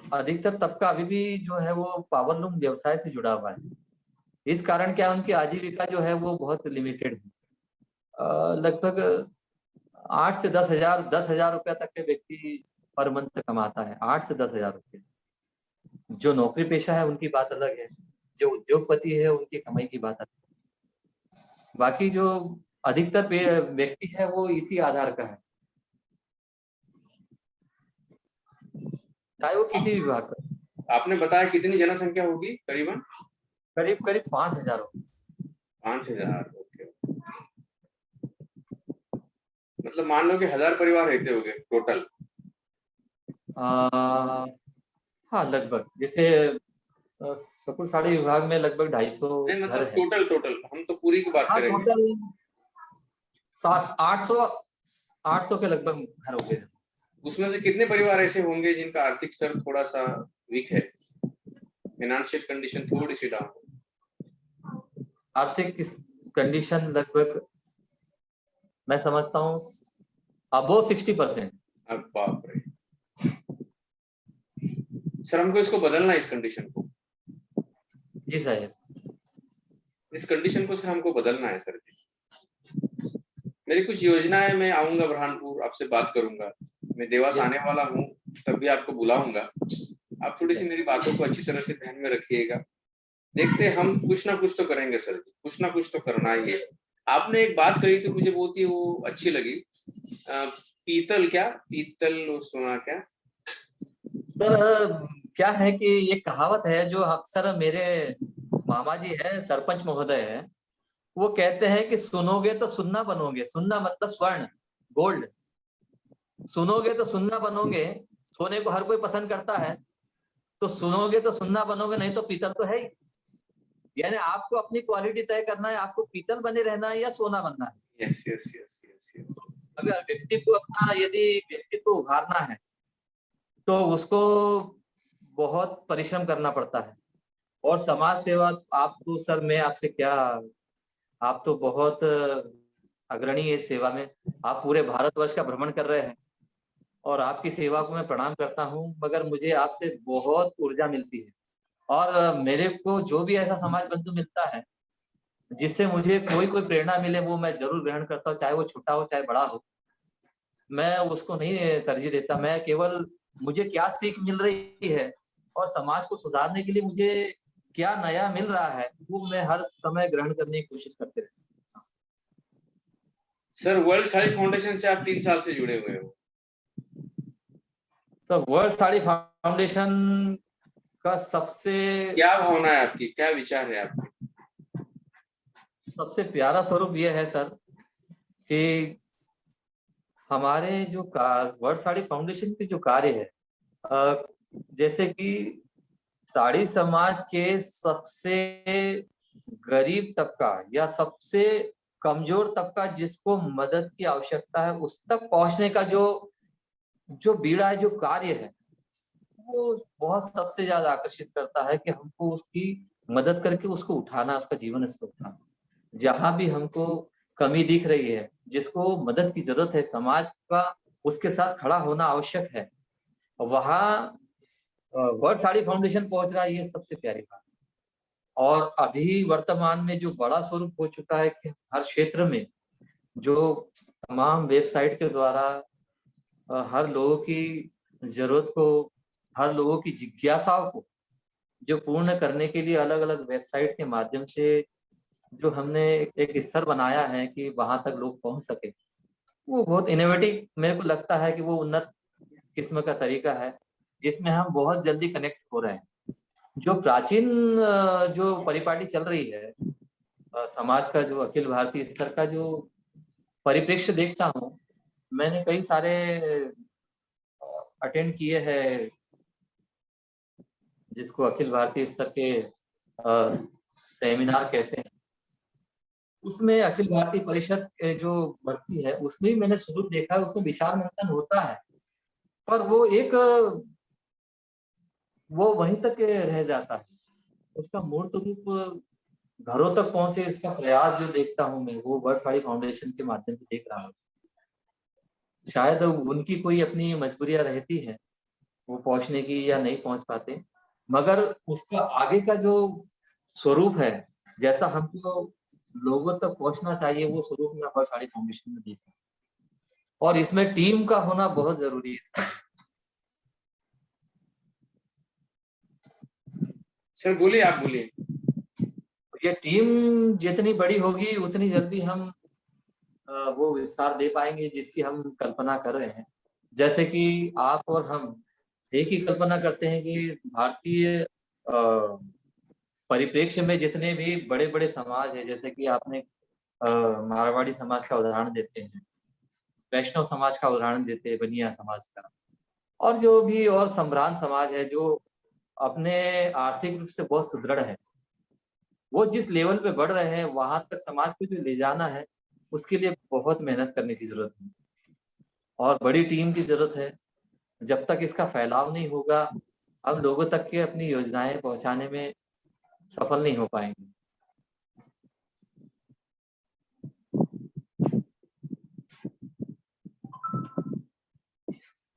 अधिकतर तबका अभी भी जो है वो पावरलूम व्यवसाय से जुड़ा हुआ है। इस कारण क्या उनकी आजीविका जो है वो बहुत लिमिटेड है। लगभग 8 से 10,000 रुपया तक के व्यक्ति पर मंथ कमाता है। 8 से 10,000 रुपये। जो नौकरी पेशा है उनकी बात अलग है, जो उद्योगपति है उनकी कमाई की बात अलग है। बाकी जो अधिकतर व्यक्ति है वो इसी आधार का है, चाहे वो किसी भी विभाग का। आपने बताया कितनी जनसंख्या होगी करीबन? करीब करीब 5,000 हो। 5,000। ओके, मतलब मान लो कि 1,000 परिवार रहते होंगे टोटल। हाँ लगभग, जैसे सकुल साड़ी विभाग में लगभग 250 नहीं, घर मतलब है। टोटल टोटल हम तो पूरी की बात हाँ करेंगे। टोटल 800 के लगभग घर हो गए। उसमें से कितने परिवार ऐसे होंगे जिनका आर्थिक स्तर थोड़ा सा वीक है, फाइनेंशियल कंडीशन थोड़ी सी डाउन? आर्थिक कंडीशन लगभग मैं समझता हूँ अबो 60%। अब बाप रे सर, हमको इसको बदलना है, इस कंडीशन को। जी साहब, इस कंडीशन को सर हमको बदलना है सर जी। मेरी कुछ योजना है, मैं आऊंगा बुरहानपुर, आपसे बात करूंगा। मैं देवास Yes. आने वाला हूँ, तब भी आपको बुलाऊंगा। आप थोड़ी सी मेरी बातों को अच्छी तरह से ध्यान में रखिएगा। देखते हम कुछ ना कुछ तो करेंगे सर जी, कुछ ना कुछ तो करना ही है। आपने एक बात कही थी, मुझे बहुत ही वो अच्छी लगी। पीतल सुना क्या सर? क्या है कि ये कहावत है जो अक्सर मेरे मामा जी है, सरपंच महोदय है, वो कहते हैं कि सुनोगे तो सुनना बनोगे। सुनना मतलब स्वर्ण, गोल्ड। सुनोगे तो सुनना बनोगे। सोने को हर कोई पसंद करता है, तो सुनोगे तो सुनना बनोगे, नहीं तो पीतल तो है ही। यानी आपको अपनी क्वालिटी तय करना है, आपको पीतल बने रहना है या सोना बनना है। Yes yes yes yes yes. अगर यदि व्यक्ति को उभारना है तो उसको बहुत परिश्रम करना पड़ता है। और समाज सेवा, आप तो सर, मैं आपसे क्या, आप तो बहुत अग्रणी है इस सेवा में। आप पूरे भारतवर्ष का भ्रमण कर रहे हैं और आपकी सेवा को मैं प्रणाम करता हूँ, मगर मुझे आपसे बहुत ऊर्जा मिलती है। और मेरे को जो भी ऐसा समाज बंधु मिलता है जिससे मुझे कोई प्रेरणा मिले, वो मैं जरूर ग्रहण करता हूँ, चाहे वो छोटा हो चाहे बड़ा हो। मैं उसको नहीं तरजीह देता, मैं केवल मुझे क्या सीख मिल रही है और समाज को सुधारने के लिए मुझे क्या नया मिल रहा है, वो मैं हर समय ग्रहण करने की कोशिश करते रहता हूँ। सर, वर्ल्ड साड़ी फाउंडेशन से आप 3 साल से जुड़े हुए हो। तो वर्ल्ड साड़ी फाउंडेशन का क्या भावना है आपकी, क्या विचार है आपके? सबसे प्यारा स्वरूप ये है सर कि हमारे जो वर्ल्ड साड़ी फाउंडेशन के जो कार्य है, जैसे कि साड़ी समाज के सबसे गरीब तबका या सबसे कमजोर तबका जिसको मदद की आवश्यकता है, उस तक पहुंचने का जो जो बीड़ा है, जो कार्य है, वो बहुत सबसे ज्यादा आकर्षित करता है कि हमको उसकी मदद करके उसको उठाना, उसका जीवन स्तर उठाना। जहां भी हमको कमी दिख रही है, जिसको मदद की जरूरत है, समाज का उसके साथ खड़ा होना आवश्यक है, वहां वर्ल्ड साड़ी फाउंडेशन पहुंच रहा है, ये सबसे प्यारी बात। और अभी वर्तमान में जो बड़ा स्वरूप हो चुका है कि हर क्षेत्र में जो तमाम वेबसाइट के द्वारा हर लोगों की जरूरत को, हर लोगों की जिज्ञासाओं को जो पूर्ण करने के लिए अलग अलग वेबसाइट के माध्यम से जो हमने एक स्तर बनाया है कि वहां तक लोग पहुंच सके, वो बहुत इनोवेटिव मेरे को लगता है कि वो उन्नत किस्म का तरीका है जिसमें हम बहुत जल्दी कनेक्ट हो रहे हैं। जो प्राचीन जो परिपाटी चल रही है, समाज का जो अखिल भारतीय स्तर का जो परिप्रेक्ष्य देखता हूँ, मैंने कई सारे अटेंड किए हैं जिसको अखिल भारतीय स्तर के सेमिनार कहते हैं। उसमें अखिल भारतीय परिषद जो बढ़ती है उसमें भी मैंने स्वरूप देखा है, उसमें विचार मंथन होता है, पर वो एक वो वहीं तक रह जाता है। उसका मूर्त रूप घरों तक पहुंचे, इसका प्रयास जो देखता हूँ मैं, वो वर्ल्ड साड़ी फाउंडेशन के माध्यम से देख रहा हूँ। शायद उनकी कोई अपनी मजबूरियां रहती है वो पहुंचने की या नहीं पहुंच पाते, मगर उसका आगे का जो स्वरूप है, जैसा हमको लोगों तक पहुंचना चाहिए, वो स्वरूप मैं वर्ल्ड साड़ी फाउंडेशन में देखा। और इसमें टीम का होना बहुत जरूरी है। सर बोलिए, आप बोलिए। ये टीम जितनी बड़ी होगी उतनी जल्दी हम वो विस्तार दे पाएंगे जिसकी हम कल्पना कर रहे हैं। जैसे कि आप और हम एक ही कल्पना करते हैं कि भारतीय परिप्रेक्ष्य में जितने भी बड़े बड़े समाज है, जैसे कि आपने मारवाड़ी समाज का उदाहरण देते हैं, वैष्णव समाज का उदाहरण देते हैं, बनिया समाज का, और जो भी और सम्भ्रांत समाज है जो अपने आर्थिक रूप से बहुत सुदृढ़ है, वो जिस लेवल पे बढ़ रहे हैं वहां तक समाज को जो ले जाना है उसके लिए बहुत मेहनत करने की जरूरत है और बड़ी टीम की जरूरत है। जब तक इसका फैलाव नहीं होगा हम लोगों तक के अपनी योजनाएं पहुंचाने में सफल नहीं हो पाएंगे।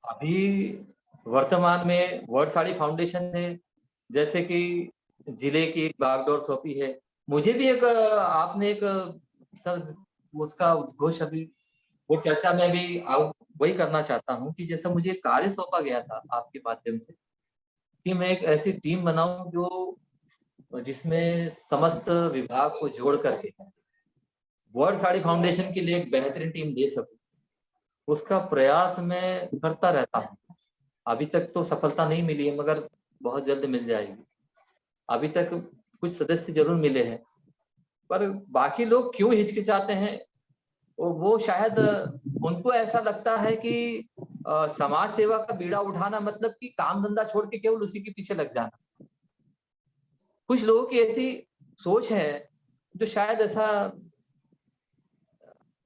अभी वर्तमान में वर्ड साड़ी फाउंडेशन है, जैसे कि जिले की एक बागडोर सौंपी है। मुझे भी एक आपने एक सर उसका उद्घोष अभी वो चर्चा में भी वही करना चाहता हूँ कि जैसा मुझे कार्य सौंपा गया था आपके माध्यम से कि मैं एक ऐसी टीम बनाऊं जो जिसमें समस्त विभाग को जोड़ करके वर्ड साड़ी फाउंडेशन के लिए एक बेहतरीन टीम दे सकूं, उसका प्रयास मैं करता रहता हूँ। अभी तक तो सफलता नहीं मिली है मगर बहुत जल्द मिल जाएगी। अभी तक कुछ सदस्य जरूर मिले हैं पर बाकी लोग क्यों हिचकिचाते हैं वो शायद उनको ऐसा लगता है कि समाज सेवा का बीड़ा उठाना मतलब कि काम धंधा छोड़ के केवल उसी के पीछे लग जाना। कुछ लोगों की ऐसी सोच है जो शायद ऐसा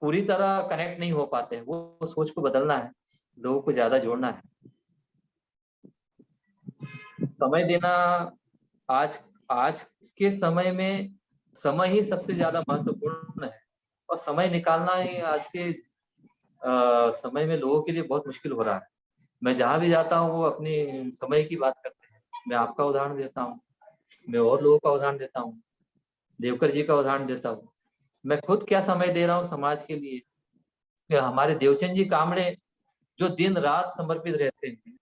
पूरी तरह कनेक्ट नहीं हो पाते। वो सोच को बदलना है, लोगों को ज्यादा जोड़ना है, समय देना। आज आज के समय में समय ही सबसे ज्यादा महत्वपूर्ण है और समय निकालना ही आज के समय में लोगों के लिए बहुत मुश्किल हो रहा है। मैं जहां भी जाता हूँ वो अपनी समय की बात करते हैं। मैं आपका उदाहरण देता हूँ, मैं और लोगों का उदाहरण देता हूँ, देवकर जी का उदाहरण देता हूँ। मैं खुद क्या समय दे रहा हूँ समाज के लिए। हमारे देवचंद जी कामड़े जो दिन रात समर्पित रहते हैं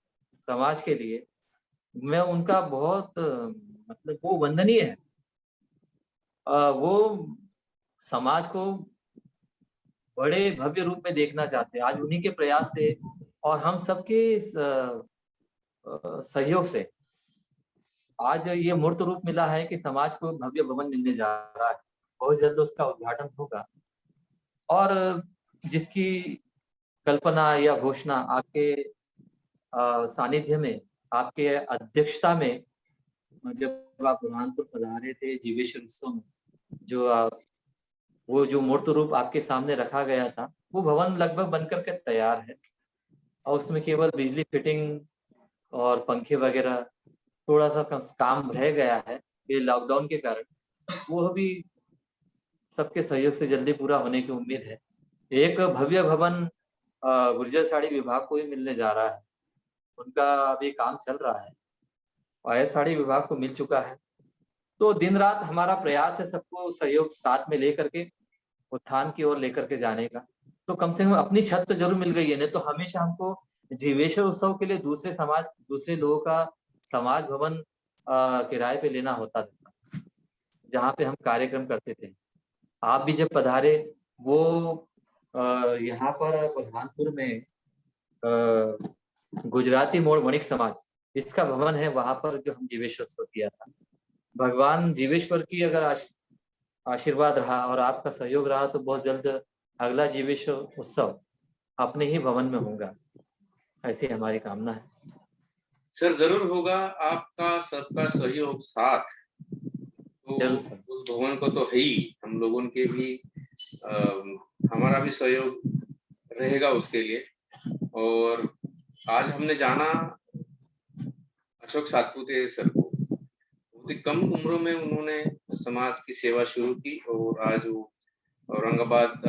समाज के लिए, मैं उनका बहुत मतलब वो वंदनीय है। वो समाज को बड़े भव्य रूप में देखना चाहते हैं। आज उन्हीं के प्रयास से और हम सबके सहयोग से आज ये मूर्त रूप मिला है कि समाज को भव्य भवन मिलने जा रहा है। बहुत जल्द उसका उद्घाटन होगा और जिसकी कल्पना या घोषणा आपके सानिध्य में, आपके अध्यक्षता में जब आप बुरहानपुर पधारे थे जीवेश्वर उत्सव में, जो वो जो मूर्त रूप आपके सामने रखा गया था वो भवन लगभग बनकर के तैयार है और उसमें केवल बिजली फिटिंग और पंखे वगैरह थोड़ा सा काम रह गया है ये लॉकडाउन के कारण। वो भी सबके सहयोग से जल्दी पूरा होने की उम्मीद है। एक भव्य भवन गुर्जर साड़ी विभाग को ही मिलने जा रहा है, उनका अभी काम चल रहा है और साड़ी विभाग को मिल चुका है। तो दिन रात हमारा प्रयास है सबको सहयोग साथ में लेकर के उत्थान की ओर लेकर के जाने का। तो कम से कम अपनी छत तो जरूर मिल गई है, नहीं तो हमेशा हमको जीवेश्वर उत्सव के लिए दूसरे लोगों का समाज भवन किराए पे लेना होता था जहाँ पे हम कार्यक्रम करते थे। आप भी जब पधारे वो यहाँ पर बुरहानपुर में गुजराती मोड़ वणिक समाज इसका भवन है, वहां पर जो हम जीवेश्वर उत्सव किया था। भगवान जीवेश्वर की अगर आशीर्वाद रहा और आपका सहयोग रहा तो बहुत जल्द अगला जीवेश्वर उत्सव अपने ही भवन में होगा, ऐसी हमारी कामना है। सर जरूर होगा, आपका सबका सहयोग साथ तो उस भवन को तो है ही, हम लोगों के भी हमारा भी सहयोग रहेगा उसके लिए। और आज हमने जाना अशोक सातपुते सर को, बहुत ही कम उम्र में उन्होंने समाज की सेवा शुरू की और आज वो औरंगाबाद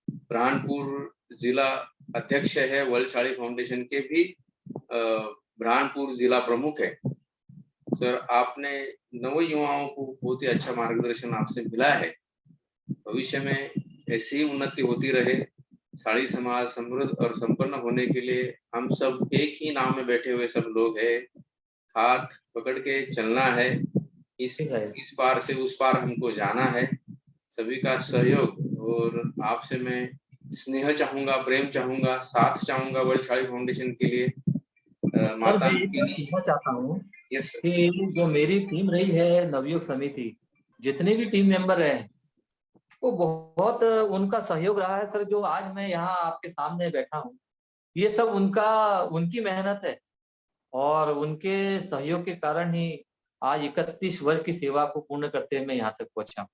बुरहानपुर जिला अध्यक्ष है। वर्ल्ड साड़ी फाउंडेशन के भी बुरहानपुर जिला प्रमुख है। सर आपने नव युवाओं को बहुत ही अच्छा मार्गदर्शन आपसे मिला है। भविष्य में ऐसी ही उन्नति होती रहे, साड़ी समाज समृद्ध और संपन्न होने के लिए हम सब एक ही नाव में बैठे हुए सब लोग हैं, हाथ पकड़ के चलना है। इस पार से उस पार हमको जाना है। सभी का सहयोग और आपसे मैं स्नेह चाहूंगा, प्रेम चाहूंगा, साथ चाहूंगा वर्ल्ड साड़ी फाउंडेशन के लिए। सर माता मैं ये अंकिनी। कहना चाहता हूँ यस सर। कि जो मेरी टीम रही है नवयुग समिति, जितने भी टीम मेंबर रहे हैं, वो बहुत उनका सहयोग रहा है सर। जो आज मैं यहाँ आपके सामने बैठा हूँ, ये सब उनकी मेहनत है और उनके सहयोग के कारण ही आज 31 वर्ष की सेवा को पूर्ण करते हुए मैं यहाँ तक पहुंचा हूँ।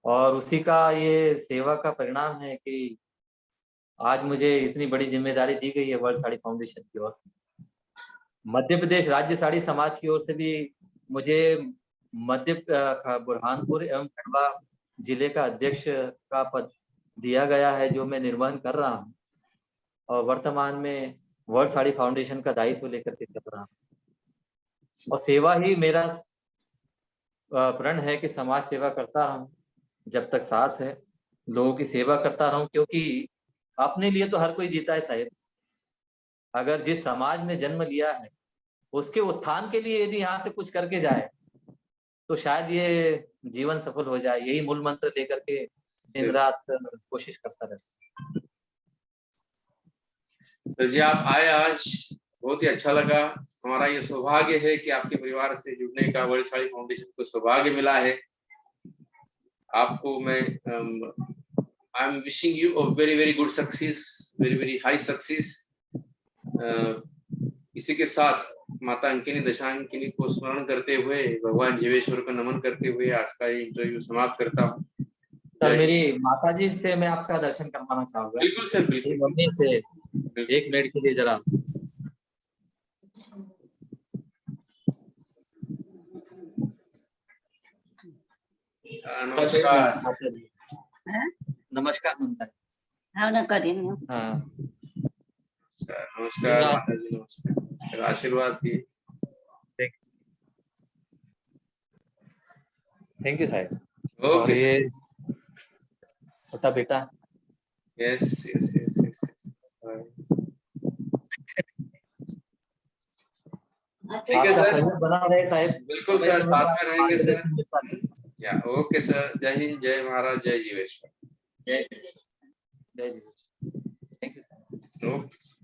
और उसी का ये सेवा का परिणाम है कि आज मुझे इतनी बड़ी जिम्मेदारी दी गई है वर्ल्ड साड़ी फाउंडेशन की ओर से। मध्य प्रदेश राज्य साड़ी समाज की ओर से भी मुझे बुरहानपुर एवं खंडवा जिले का अध्यक्ष का पद दिया गया है, जो मैं निर्वहन कर रहा हूँ और वर्तमान में वर्ल्ड साड़ी फाउंडेशन का दायित्व लेकर के चल रहा हूँ। और सेवा ही मेरा प्रण है कि समाज सेवा करता रहूं जब तक सांस है, लोगों की सेवा करता रहूं, क्योंकि अपने लिए तो हर कोई जीता है साहिब। अगर जिस समाज में जन्म लिया है उसके उत्थान के लिए यदि यहाँ से कुछ करके जाए तो शायद ये जीवन सफल हो जाए। यही मूल मंत्र लेकर के दिन रात कोशिश करता रहता। सर जी आप आए आज, बहुत ही अच्छा लगा। हमारा ये सौभाग्य है कि आपके परिवार से जुड़ने का वर्ल्ड साड़ी फाउंडेशन को सौभाग्य मिला है। आपको मैं I am wishing you a very very good success, very very high success. इसी के साथ माता अंकिनी दशांकिनी को स्मरण करते हुए, भगवान जीवेश्वर को नमन करते हुए आज का ये इंटरव्यू समाप्त करता हूँ। सर मेरी माता जी से मैं आपका दर्शन करवाना चाहूंगा। बिल्कुल सर, बिल्कुल। मम्मी से एक मिनट के लिए जरा। नमस्कार माता जी। नमस्कार माता जी। हाँ ना करें। हाँ नमस्कार माता जी, नमस्कार, आशीर्वाद दिए। थैंक यू साहब। ओके और ये छोटा बेटा। Yes yes yes yes. ठीक है सर, सहयोग बना रहे साहब। बिल्कुल सर, साथ में रहेंगे सर। या ओके सर, जय हिंद, जय महाराज, जय जीवेश्वर। जय जय। Thank you sir. ओके।